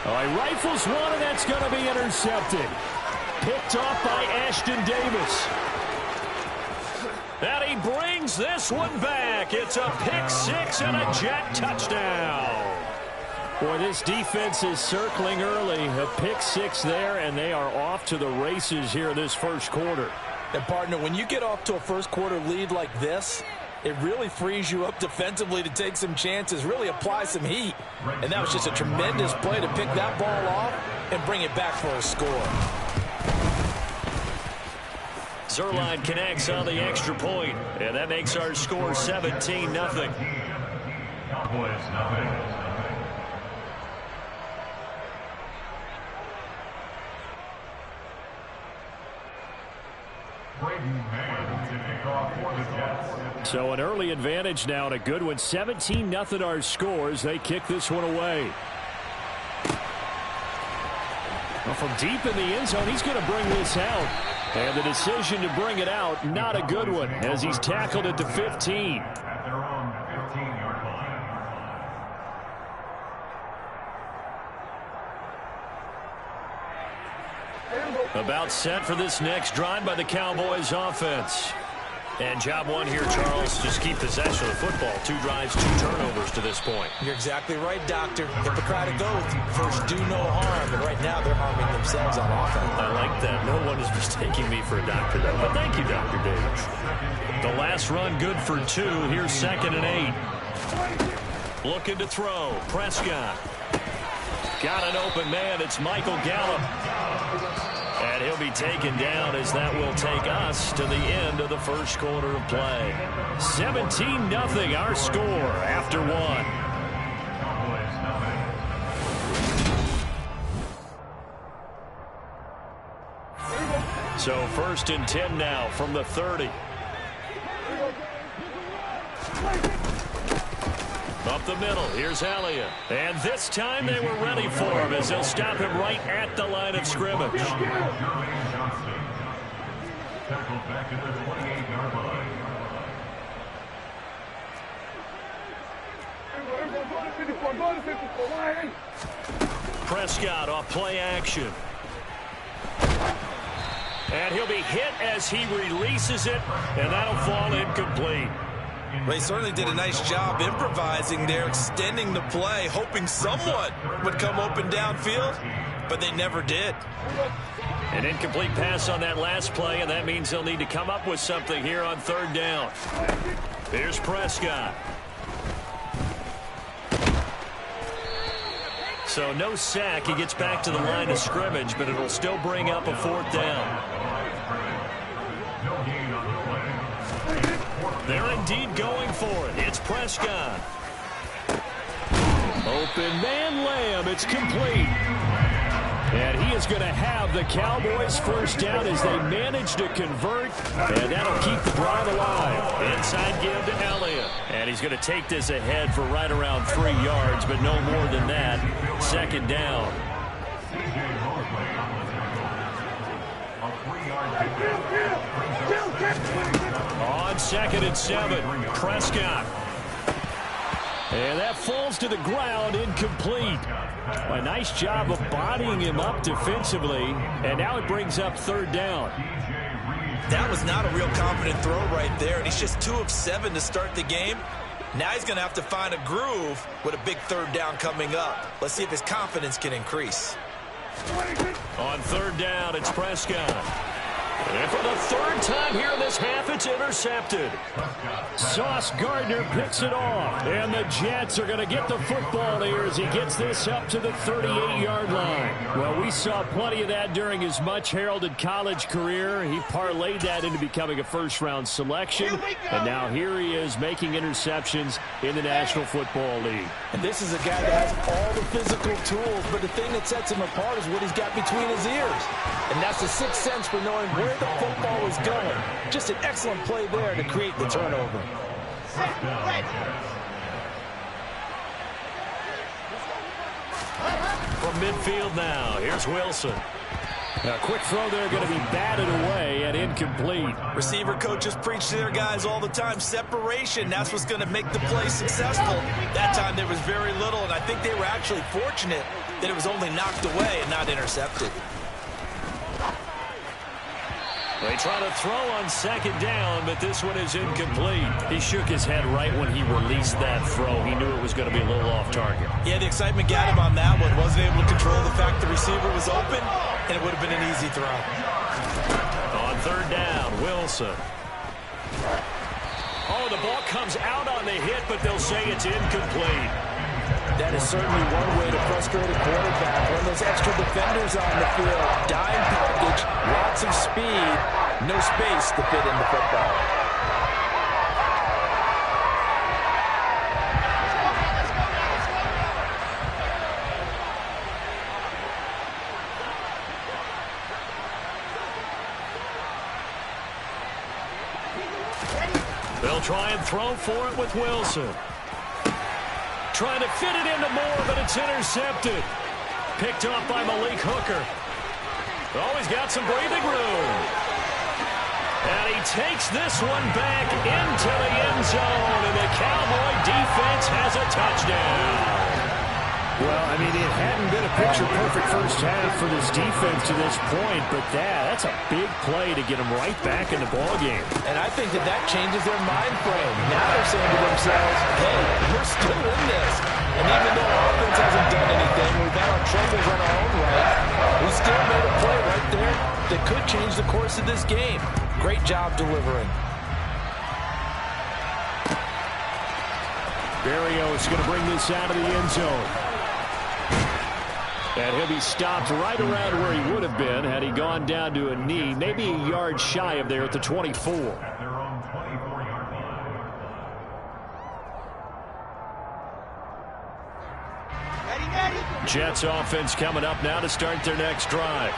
A: All right, rifles one, and that's going to be intercepted. Picked off by Ashton Davis. And he brings this one back. It's a pick six and a Jet touchdown. Boy, this defense is circling early. A pick six there, and they are off to the races here this first quarter.
B: And, partner, when you get off to a first quarter lead like this, it really frees you up defensively to take some chances, really apply some heat. And that was just a tremendous play to pick that ball off and bring it back for a score.
A: Zerline connects on the extra point, and that makes our score 17-0.
E: Cowboys nothing.
A: So an early advantage now and a good one. 17-0 our scores. They kick this one away. Well, from deep in the end zone, he's going to bring this out. And the decision to bring it out, not a good one, as he's tackled at the 15.
E: At their own 15-yard line.
A: About set for this next drive by the Cowboys offense. And job one here, Charles, just keep possession of the football. 2 drives, 2 turnovers to this point.
B: You're exactly right, Doctor. Hippocratic oath. First, do no harm. And right now, they're harming themselves on offense.
A: I like that. No one is mistaking me for a doctor, though. But thank you, Dr. Davis. The last run good for 2. Here's 2nd and 8. Looking to throw. Prescott. Got an open man. It's Michael Gallup. And he'll be taken down as that will take us to the end of the first quarter of play. 17-0 our score after 1. So 1st and 10 now from the 30. Up the middle, here's Elliott. And this time they were ready for him as they'll stop him right at the line of scrimmage.
E: Tackled back to the 28-yard line.
A: Prescott off play action. And he'll be hit as he releases it, and that'll fall incomplete.
C: They certainly did a nice job improvising there, extending the play, hoping someone would come open downfield, but they never did.
A: An incomplete pass on that last play, and that means they'll need to come up with something here on 3rd down. Here's Prescott. So no sack. He gets back to the line of scrimmage, but it'll still bring up a 4th down. They're in indeed going for it. It's Prescott. Open man Lamb. It's complete. And he is going to have the Cowboys first down as they manage to convert. And that'll keep the drive alive. Inside give to Elliott. And he's going to take this ahead for right around 3 yards, but no more than that. Second down. On 2nd and 7, Prescott. And that falls to the ground, incomplete. A nice job of bodying him up defensively, and now it brings up 3rd down.
C: That was not a real confident throw right there, and he's just 2 of 7 to start the game. Now he's going to have to find a groove with a big 3rd down coming up. Let's see if his confidence can increase.
A: On 3rd down, it's Prescott. And for the 3rd time here in this half, it's intercepted. Sauce Gardner picks it off. And the Jets are going to get the football here as he gets this up to the 38-yard line. Well, we saw plenty of that during his much-heralded college career. He parlayed that into becoming a first-round selection. And now here he is making interceptions in the National Football League.
B: And this is a guy that has all the physical tools, but the thing that sets him apart is what he's got between his ears. And that's the sixth sense for knowing where the football is going. Just an excellent play there to create the turnover.
A: From midfield now, here's Wilson. A quick throw there going to be batted away and incomplete.
C: Receiver coaches preach to their guys all the time. Separation, that's what's going to make the play successful. That time there was very little, and I think they were actually fortunate that it was only knocked away and not intercepted.
A: They try to throw on 2nd down, but this one is incomplete. He shook his head right when he released that throw. He knew it was going to be a little off target.
C: Yeah, the excitement got him on that one. Wasn't able to control the fact the receiver was open, and it would have been an easy throw.
A: On 3rd down, Wilson. Oh, the ball comes out on the hit, but they'll say it's incomplete.
B: That is certainly one way to frustrate a quarterback. When those extra defenders on the field, dime package, lots of speed, no space to fit in the football.
A: They'll try and throw for it with Wilson. Trying to fit it into Moore, but it's intercepted. Picked off by Malik Hooker. Oh, he's got some breathing room. And he takes this one back into the end zone, and the Cowboy defense has a touchdown. Well, I mean, it hadn't been a picture-perfect first half for this defense to this point, but that's a big play to get them right back in the ballgame.
B: And I think that changes their mind frame. Now they're saying to themselves, hey, we're still in this. And even though our offense hasn't done anything, we've had our troubles on our own right, we still made a play right there that could change the course of this game. Great job delivering.
A: Berrios going to bring this out of the end zone. And he'll be stopped right around where he would have been had he gone down to a knee, maybe a yard shy of there at the 24. Jets offense coming up now to start their next drive.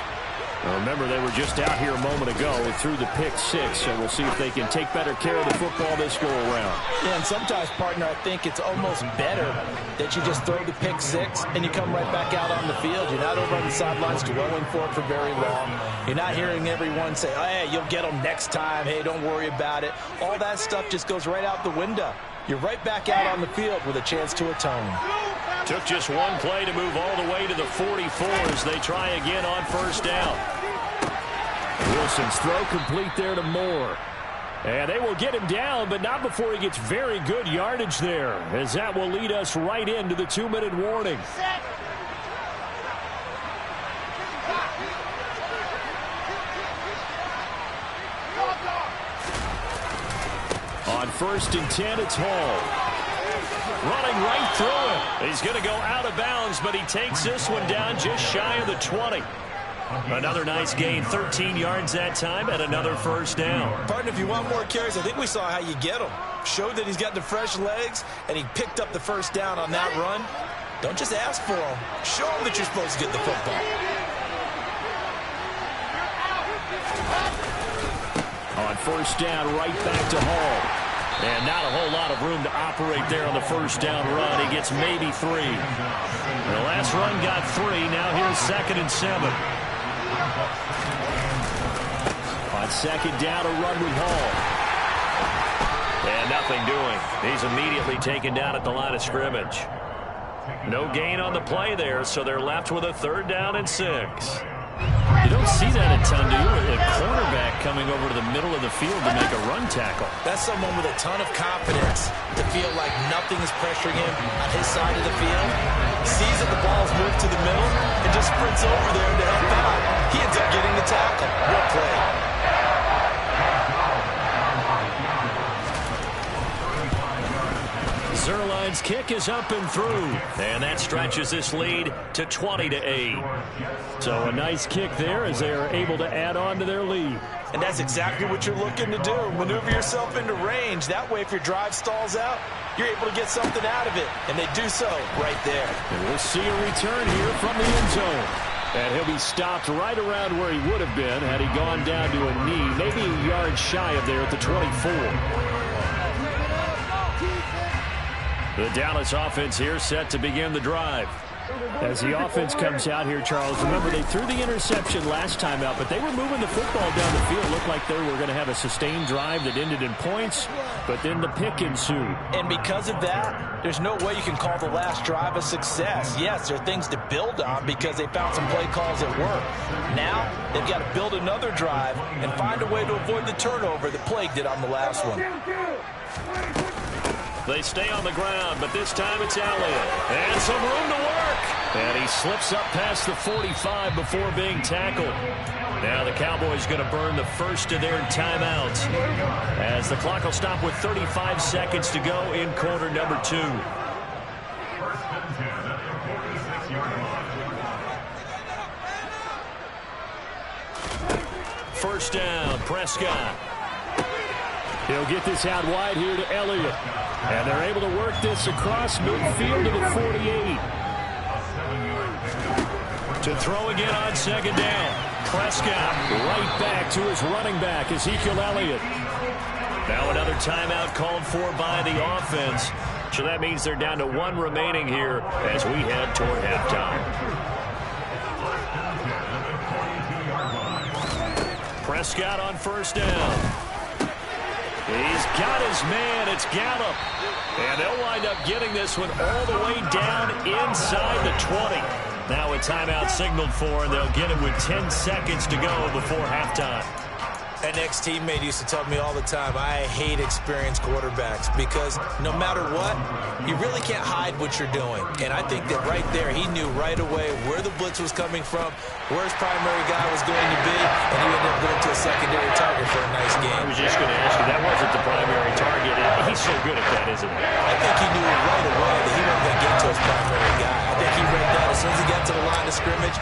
A: Now remember, they were just out here a moment ago through the pick 6, so we'll see if they can take better care of the football this go-around.
B: Yeah, and sometimes, partner, I think it's almost better that you just throw the pick 6 and you come right back out on the field. You're not over on the sidelines dwelling for it for very long. You're not hearing everyone say, oh, hey, you'll get them next time. Hey, don't worry about it. All that stuff just goes right out the window. You're right back out on the field with a chance to atone.
A: Took just one play to move all the way to the 44 as they try again on first down. Wilson's throw complete there to Moore. And they will get him down, but not before he gets very good yardage there, as that will lead us right into the 2-minute warning. On 1st and 10, it's Hall. Running right through it. He's going to go out of bounds, but he takes this one down just shy of the 20. Another nice gain, 13 yards that time, and another first down.
C: Partner, if you want more carries, I think we saw how you get them. Showed that he's got the fresh legs, and he picked up the first down on that run. Don't just ask for them. Show them that you're supposed to get the football.
A: On first down, right back to Hall. And not a whole lot of room to operate there on the first down run. He gets maybe 3. The last run got 3. Now here's 2nd and 7. On second down, a run with Hall. And nothing doing. He's immediately taken down at the line of scrimmage. No gain on the play there, so they're left with a 3rd down and 6. You don't see that a ton, do you? A cornerback coming over to the middle of the field to make a run tackle.
B: That's someone with a ton of confidence to feel like nothing is pressuring him on his side of the field. Sees that the ball's moved to the middle and just sprints over there to help out. He ends up getting the tackle. What play?
A: Zerline's kick is up and through, and that stretches this lead to 20-8. So a nice kick there as they are able to add on to their lead.
B: And that's exactly what you're looking to do. Maneuver yourself into range. That way, if your drive stalls out, you're able to get something out of it. And they do so right there.
A: And we'll see a return here from the end zone. And he'll be stopped right around where he would have been had he gone down to a knee, maybe a yard shy of there at the 24. The Dallas offense here set to begin the drive. As the offense comes out here, Charles, remember they threw the interception last time out, but they were moving the football down the field. Looked like they were going to have a sustained drive that ended in points, but then the pick ensued.
B: And because of that, there's no way you can call the last drive a success. Yes, there are things to build on because they found some play calls that work. Now, they've got to build another drive and find a way to avoid the turnover that plagued it on the last one.
A: They stay on the ground, but this time it's Elliott. And some room to work. And he slips up past the 45 before being tackled. Now the Cowboys going to burn the first of their timeouts as the clock will stop with 35 seconds to go in quarter number 2. First down, Prescott. He'll get this out wide here to Elliott. And they're able to work this across midfield to the 48. To throw again on second down. Prescott right back to his running back, Ezekiel Elliott. Now another timeout called for by the offense. So that means they're down to 1 remaining here as we head toward halftime. Prescott on first down. He's got his man. It's Gallup. And they'll wind up getting this one all the way down inside the 20. Now a timeout signaled for, and they'll get it with 10 seconds to go before halftime.
B: An ex-teammate used to tell me all the time, I hate experienced quarterbacks because no matter what, you really can't hide what you're doing. And I think that right there, he knew right away where the blitz was coming from, where his primary guy was going to be, and he ended up going to a secondary target for a nice game.
A: I was just going to ask you, that wasn't the primary target. He's so good at that, isn't he?
B: I think he knew right away that he wasn't going to get to his primary guy. I think he read that as soon as he got to the line of scrimmage,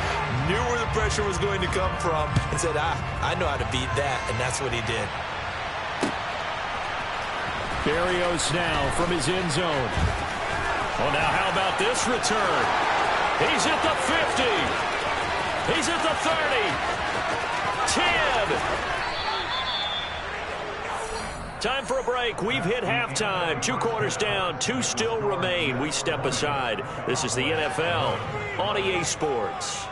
B: knew where the pressure was going to come from, and said, I know how to beat that, and that's what he did.
A: Berrios now from his end zone. Well, now how about this return? He's at the 50. He's at the 30. 10. Time for a break. We've hit halftime. 2 quarters down. 2 still remain. We step aside. This is the NFL on EA Sports.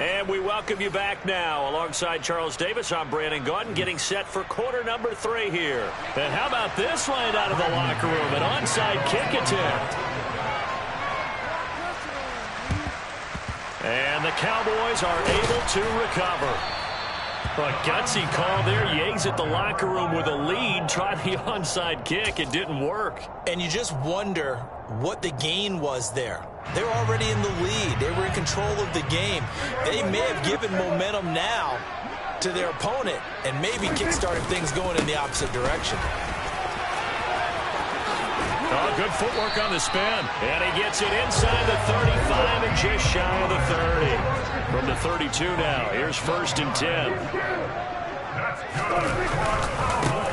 A: And we welcome you back now. Alongside Charles Davis, I'm Brandon Gaudin, getting set for quarter number 3 here. And how about this line out of the locker room? An onside kick attempt. And the Cowboys are able to recover. A gutsy call there. Yates at the locker room with a lead. Tried the onside kick. It didn't work.
B: And you just wonder what the gain was there. They're already in the lead. They were in control of the game. They may have given momentum now to their opponent and maybe kick-started things going in the opposite direction.
A: Oh, good footwork on the spin. And he gets it inside the 35 and just shy of the 30. From the 32 now. Here's 1st and 10.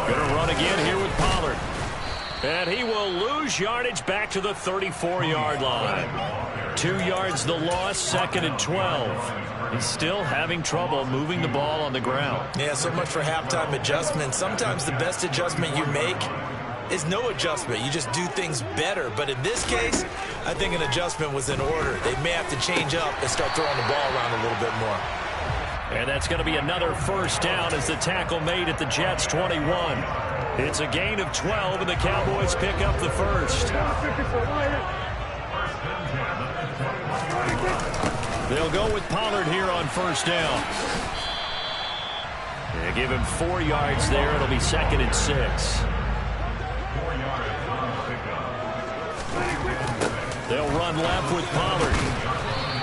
A: Going to run again here with Pollard. And he will lose yardage back to the 34-yard line. 2 yards the loss, 2nd and 12. He's still having trouble moving the ball on the ground.
B: Yeah, so much for halftime adjustment. Sometimes the best adjustment you make is no adjustment. You just do things better. But in this case, I think an adjustment was in order. They may have to change up and start throwing the ball around a little bit more.
A: And that's going to be another 1st down as the tackle made at the Jets' 21. It's a gain of 12, and the Cowboys pick up the 1st. They'll go with Pollard here on 1st down. They give him 4 yards there. It'll be 2nd and 6. They'll run left with Pollard.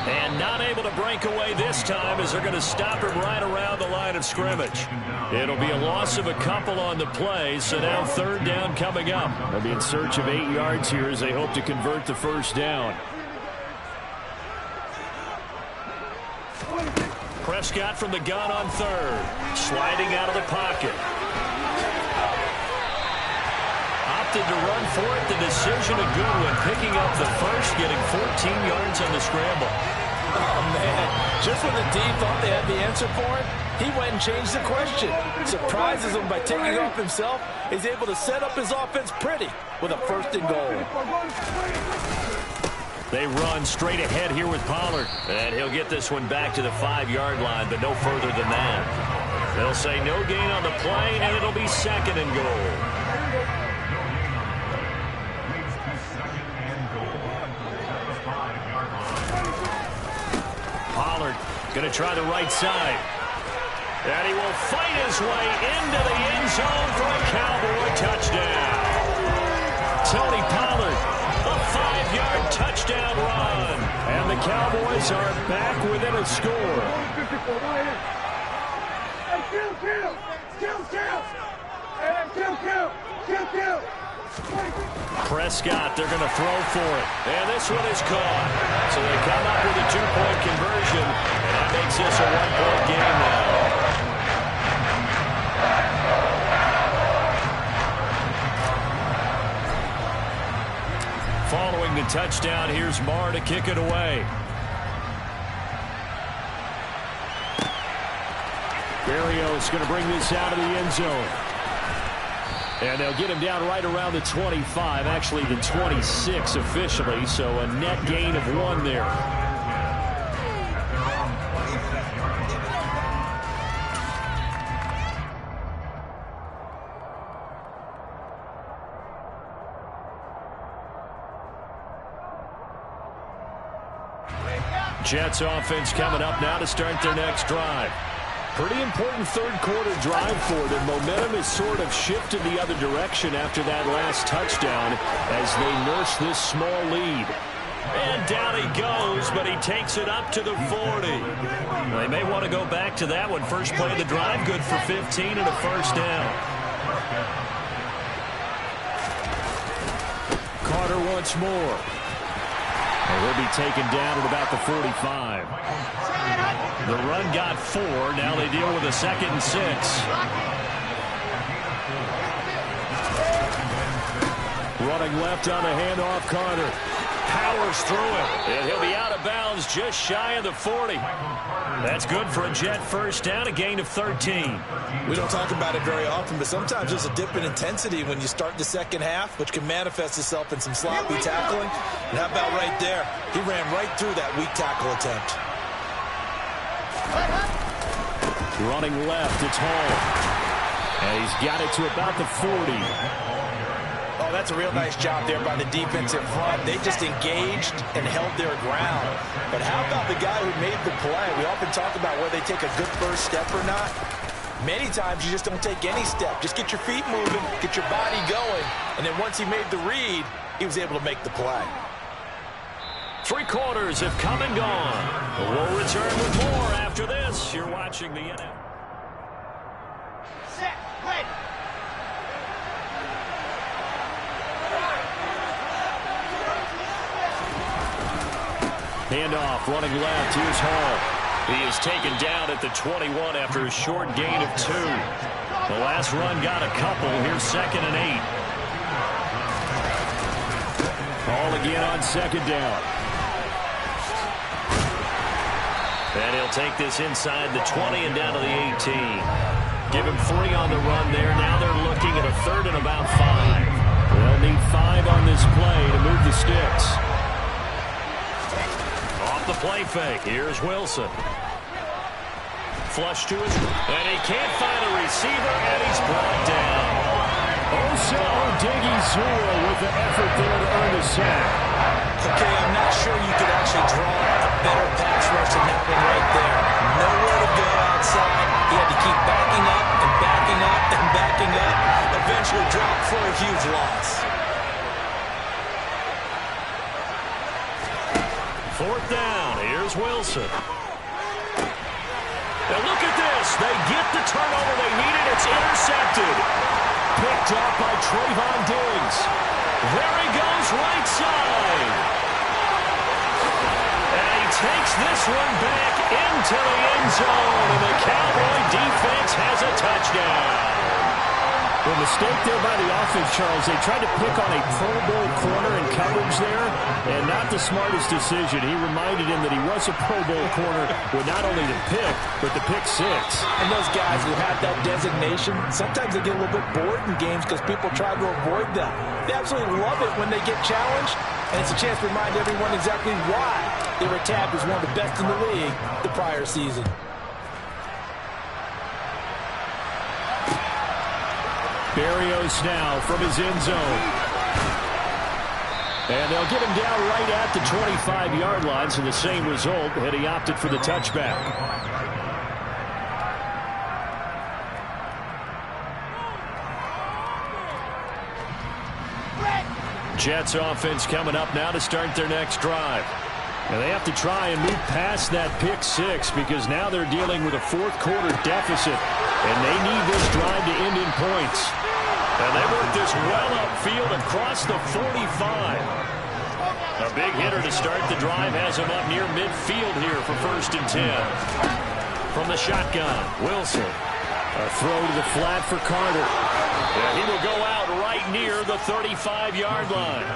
A: And not able to break away this time as they're going to stop him right around the line of scrimmage. It'll be a loss of a couple on the play, so now 3rd down coming up. They'll be in search of 8 yards here as they hope to convert the 1st down. Prescott from the gun on 3rd. Sliding out of the pocket. Opted to run for it. The decision a good one. Picking up the 1st, getting 14 yards on the scramble.
B: Oh, man. Just when the D thought they had the answer for it, he went and changed the question. Surprises him by taking off himself. He's able to set up his offense pretty with a 1st and goal.
A: They run straight ahead here with Pollard. And he'll get this one back to the 5-yard line, but no further than that. They'll say no gain on the play, and it'll be 2nd and goal. Pollard going to try the right side. And he will fight his way into the end zone for a Cowboy touchdown. Tony Pollard, a 5-yard touchdown run. And the Cowboys are back within a score. Prescott, they're going to throw for it. And this one is caught. So they come up with a 2-point conversion. And that makes this a 1-point game now. Following the touchdown, here's Marr to kick it away. Berrios going to bring this out of the end zone. And they'll get him down right around the 25, actually the 26 officially, so a net gain of 1 there. Jets offense coming up now to start their next drive. Pretty important 3rd quarter drive for them. Momentum has sort of shifted the other direction after that last touchdown as they nurse this small lead. And down he goes, but he takes it up to the 40. They may want to go back to that one. First play of the drive, good for 15 and a 1st down. Carter once more. And he'll be taken down at about the 45. The run got 4. Now they deal with a 2nd and 6. Running left on the handoff, Carter. Powers through it. And he'll be out of bounds just shy of the 40. That's good for a Jet 1st down, a gain of 13.
B: We don't talk about it very often, but sometimes there's a dip in intensity when you start the 2nd half, which can manifest itself in some sloppy tackling. And how about right there? He ran right through that weak tackle attempt.
A: Running left, it's Hall. And he's got it to about the 40.
B: Oh, that's a real nice job there by the defensive front. They just engaged and held their ground. But how about the guy who made the play? We often talk about whether they take a good first step or not. Many times you just don't take any step. Just get your feet moving, get your body going, and then once he made the read, he was able to make the play.
A: 3 quarters have come and gone. We'll return with more after this. You're watching the NFL.
D: Set, ready.
A: Handoff, running left. Here's Hall. He is taken down at the 21 after a short gain of 2. The last run got a couple. Here's 2nd and 8. Hall again on 2nd down. And he'll take this inside the 20 and down to the 18. Give him 3 on the run there. Now they're looking at a 3rd and about 5. They'll need 5 on this play to move the sticks. Off the play fake. Here's Wilson. Flush to his, and he can't find a receiver, and he's brought down. Oso Odighizuwa with the effort there to earn a sack.
B: Okay, I'm not sure you could actually draw a better pass rush than that one right there. Nowhere to go outside. He had to keep backing up and backing up and backing up. Eventually dropped for a huge loss.
A: 4th down. Here's Wilson. Now look at this. They get the turnover they needed. It's intercepted. Picked up by Trayvon Diggs. There he goes, right side. And he takes this one back into the end zone. And the Cowboy defense has a touchdown.
F: The mistake there by the offense, Charles, they tried to pick on a Pro Bowl corner in coverage there, and not the smartest decision. He reminded him that he was a Pro Bowl corner with not only the pick, but the pick 6.
B: And those guys who have that designation, sometimes they get a little bit bored in games because people try to avoid them. They absolutely love it when they get challenged, and it's a chance to remind everyone exactly why they were tagged as one of the best in the league the prior season.
F: Berrios now from his end zone. And they'll get him down right at the 25-yard line, so the same result, and he opted for the touchback.
A: Jets offense coming up now to start their next drive.
F: And they have to try and move past that pick 6 because now they're dealing with a 4th quarter deficit. And they need this drive to end in points.
A: And they work this well upfield across the 45. A big hitter to start the drive has him up near midfield here for 1st and 10. From the shotgun, Wilson.
F: A throw to the flat for Carter.
A: And he will go out right near the 35-yard line.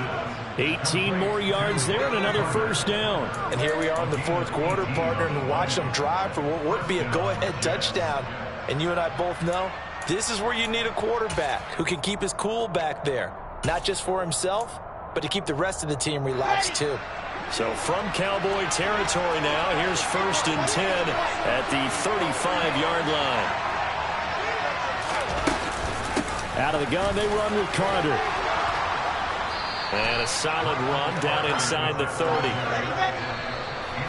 F: 18 more yards there and another 1st down.
B: And here we are in the 4th quarter, partner, and watch them drive for what would be a go-ahead touchdown. And you and I both know this is where you need a quarterback who can keep his cool back there. Not just for himself, but to keep the rest of the team relaxed too.
A: So from Cowboy territory now, here's 1st and 10 at the 35-yard line.
F: Out of the gun, they run with Carter.
A: And a solid run down inside the 30.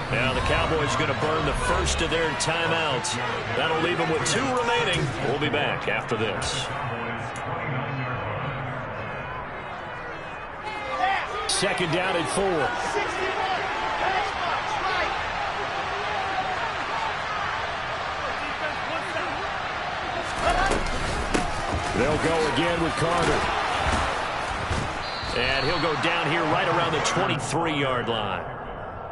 A: Now the Cowboys going to burn the first of their timeouts. That'll leave them with 2 remaining. We'll be back after this.
F: Second down and 4. They'll go again with Carter.
A: And he'll go down here right around the 23-yard line.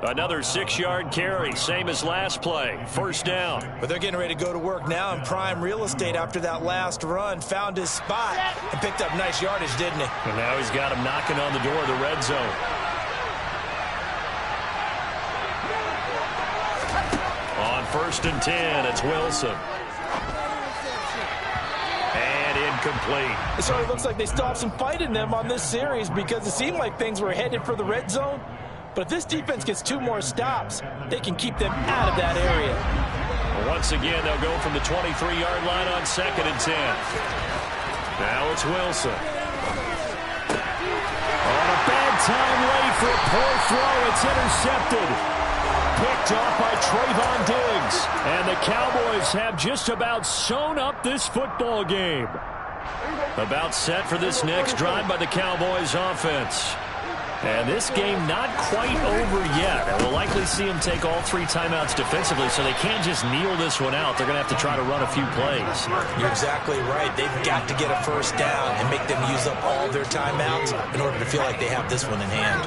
A: Another 6-yard carry, same as last play. 1st down.
B: But they're getting ready to go to work now in prime real estate after that last run. Found his spot and picked up nice yardage, didn't he?
A: And now he's got him knocking on the door of the red zone. On 1st and 10, it's Wilson. And incomplete.
B: It sort of looks like they still have some fight in them on this series because it seemed like things were headed for the red zone. But if this defense gets 2 more stops, they can keep them out of that area.
A: Once again, they'll go from the 23-yard line on 2nd and 10. Now it's Wilson.
F: On a bad time late for a poor throw. It's intercepted. Picked off by Trayvon Diggs. And the Cowboys have just about sewn up this football game.
A: About set for this next drive by the Cowboys offense. And this game not quite over yet. And we'll likely see them take all 3 timeouts defensively, so they can't just kneel this one out. They're going to have to try to run a few plays.
B: You're exactly right. They've got to get a first down and make them use up all their timeouts in order to feel like they have this one in hand.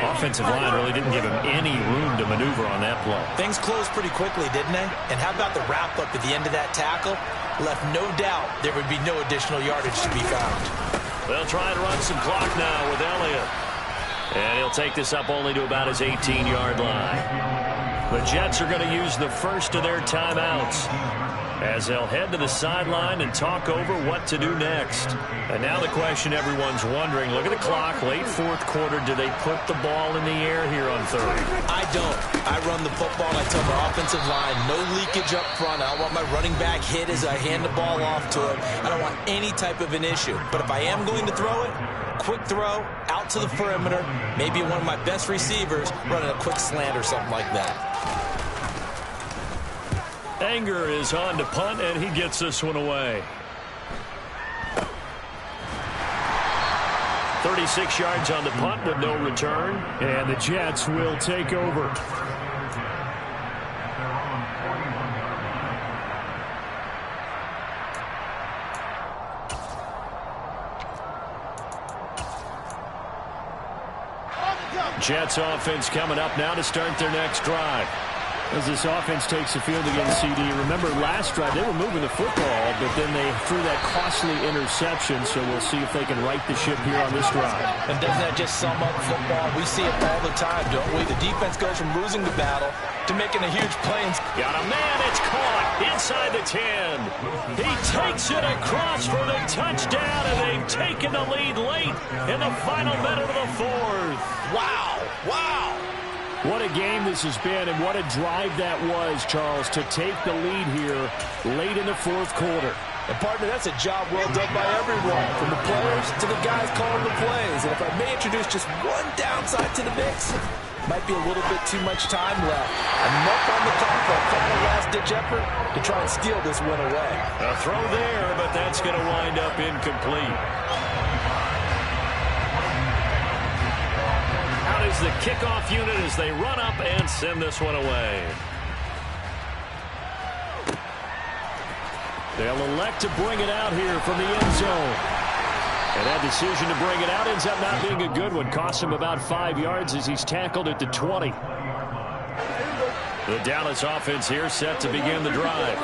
A: Offensive line really didn't give him any room to maneuver on that play.
B: Things closed pretty quickly, didn't they? And how about the wrap-up at the end of that tackle? Left no doubt there would be no additional yardage to be found.
A: They'll try to run some clock now with Elliott. And he'll take this up only to about his 18-yard line. The Jets are going to use the first of their timeouts as they'll head to the sideline and talk over what to do next. And now the question everyone's wondering, look at the clock, late fourth quarter, do they put the ball in the air here on third?
B: I don't. I run the football and I tell my offensive line, no leakage up front. I don't want my running back hit as I hand the ball off to him. I don't want any type of an issue. But if I am going to throw it, quick throw, out to the perimeter, maybe one of my best receivers running a quick slant or something like that.
A: Anger is on to punt, and he gets this one away. 36 yards on the punt with no return, and the Jets will take over. Jets offense coming up now to start their next drive.
F: As this offense takes the field against CD, remember last drive they were moving the football, but then they threw that costly interception, so we'll see if they can right the ship here on this drive.
B: And doesn't that just sum up football? We see it all the time, don't we? The defense goes from losing the battle to making a huge play.
A: Got a man, it's caught inside the 10. He takes it across for the touchdown, and they've taken the lead late in the final minute of the fourth.
B: Wow, wow.
F: What a game this has been, and what a drive that was, Charles, to take the lead here late in the fourth quarter.
B: And, partner, that's a job well done by everyone, from the players to the guys calling the plays. And if I may introduce just one downside to the mix, might be a little bit too much time left. Enough on the clock for a final last-ditch effort to try and steal this win away.
A: A throw there, but that's going to wind up incomplete. Out is the kickoff unit as they run up and send this one away. They'll elect to bring it out here from the end zone. And that decision to bring it out ends up not being a good one. Costs him about 5 yards as he's tackled at the 20. The Dallas offense here set to begin the drive.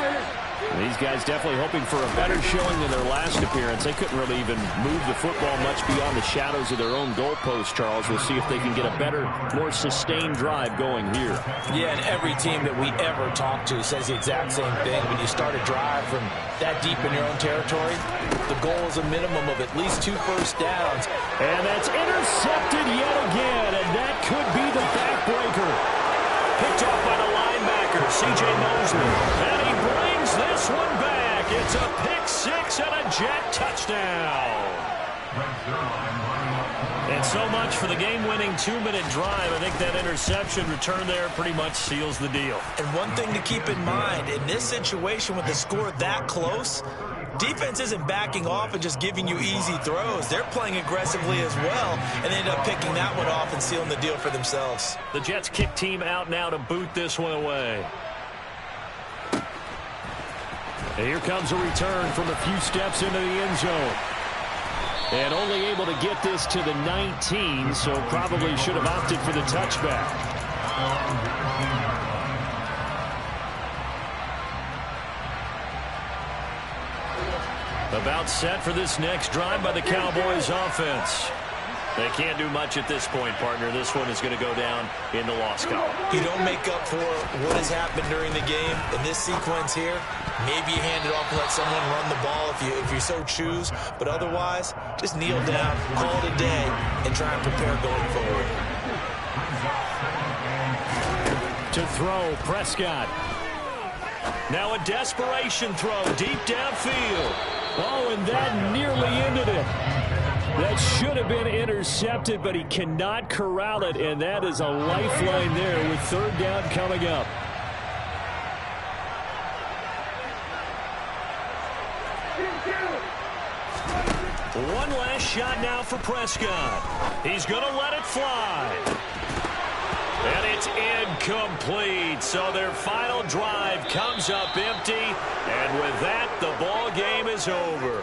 A: And these guys definitely hoping for a better showing than their last appearance. They couldn't really even move the football much beyond the shadows of their own goalpost, Charles. We'll see if they can get a better, more sustained drive going here.
B: Yeah, and every team that we ever talk to says the exact same thing. When you start a drive from that deep in your own territory, the goal is a minimum of at least 2 first downs.
F: And that's intercepted yet again, and that could be the backbreaker.
A: Picked off by the linebacker, C.J. Mosley. And he brings this one back. It's a pick six and a Jet touchdown. And so much for the game-winning 2-minute drive. I think that interception return there pretty much seals the deal.
B: And one thing to keep in mind, in this situation with the score that close, defense isn't backing off and just giving you easy throws. They're playing aggressively as well, and they end up picking that one off and sealing the deal for themselves.
A: The Jets kick team out now to boot this one away. And here comes a return from a few steps into the end zone. And only able to get this to the 19, so probably should have opted for the touchback. About set for this next drive by the Cowboys offense. They can't do much at this point, partner. This one is going to go down in the loss column.
B: You don't make up for what has happened during the game. In this sequence here, maybe you hand it off and let someone run the ball if you so choose. But otherwise, just kneel down, call it a day, and try and prepare going forward.
F: To throw, Prescott.
A: Now a desperation throw deep downfield.
F: Oh, and that nearly ended it. That should have been intercepted, but he cannot corral it, and that is a lifeline there with third down coming up.
A: One last shot now for Prescott. He's going to let it fly. And it's incomplete. So their final drive comes up empty. And with that, the ball game is over.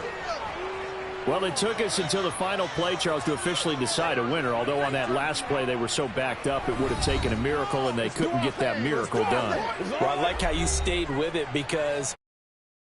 F: Well, it took us until the final play, Charles, to officially decide a winner. Although on that last play they were so backed up, it would have taken a miracle, and they couldn't get that miracle done.
B: Well, I like how you stayed with it because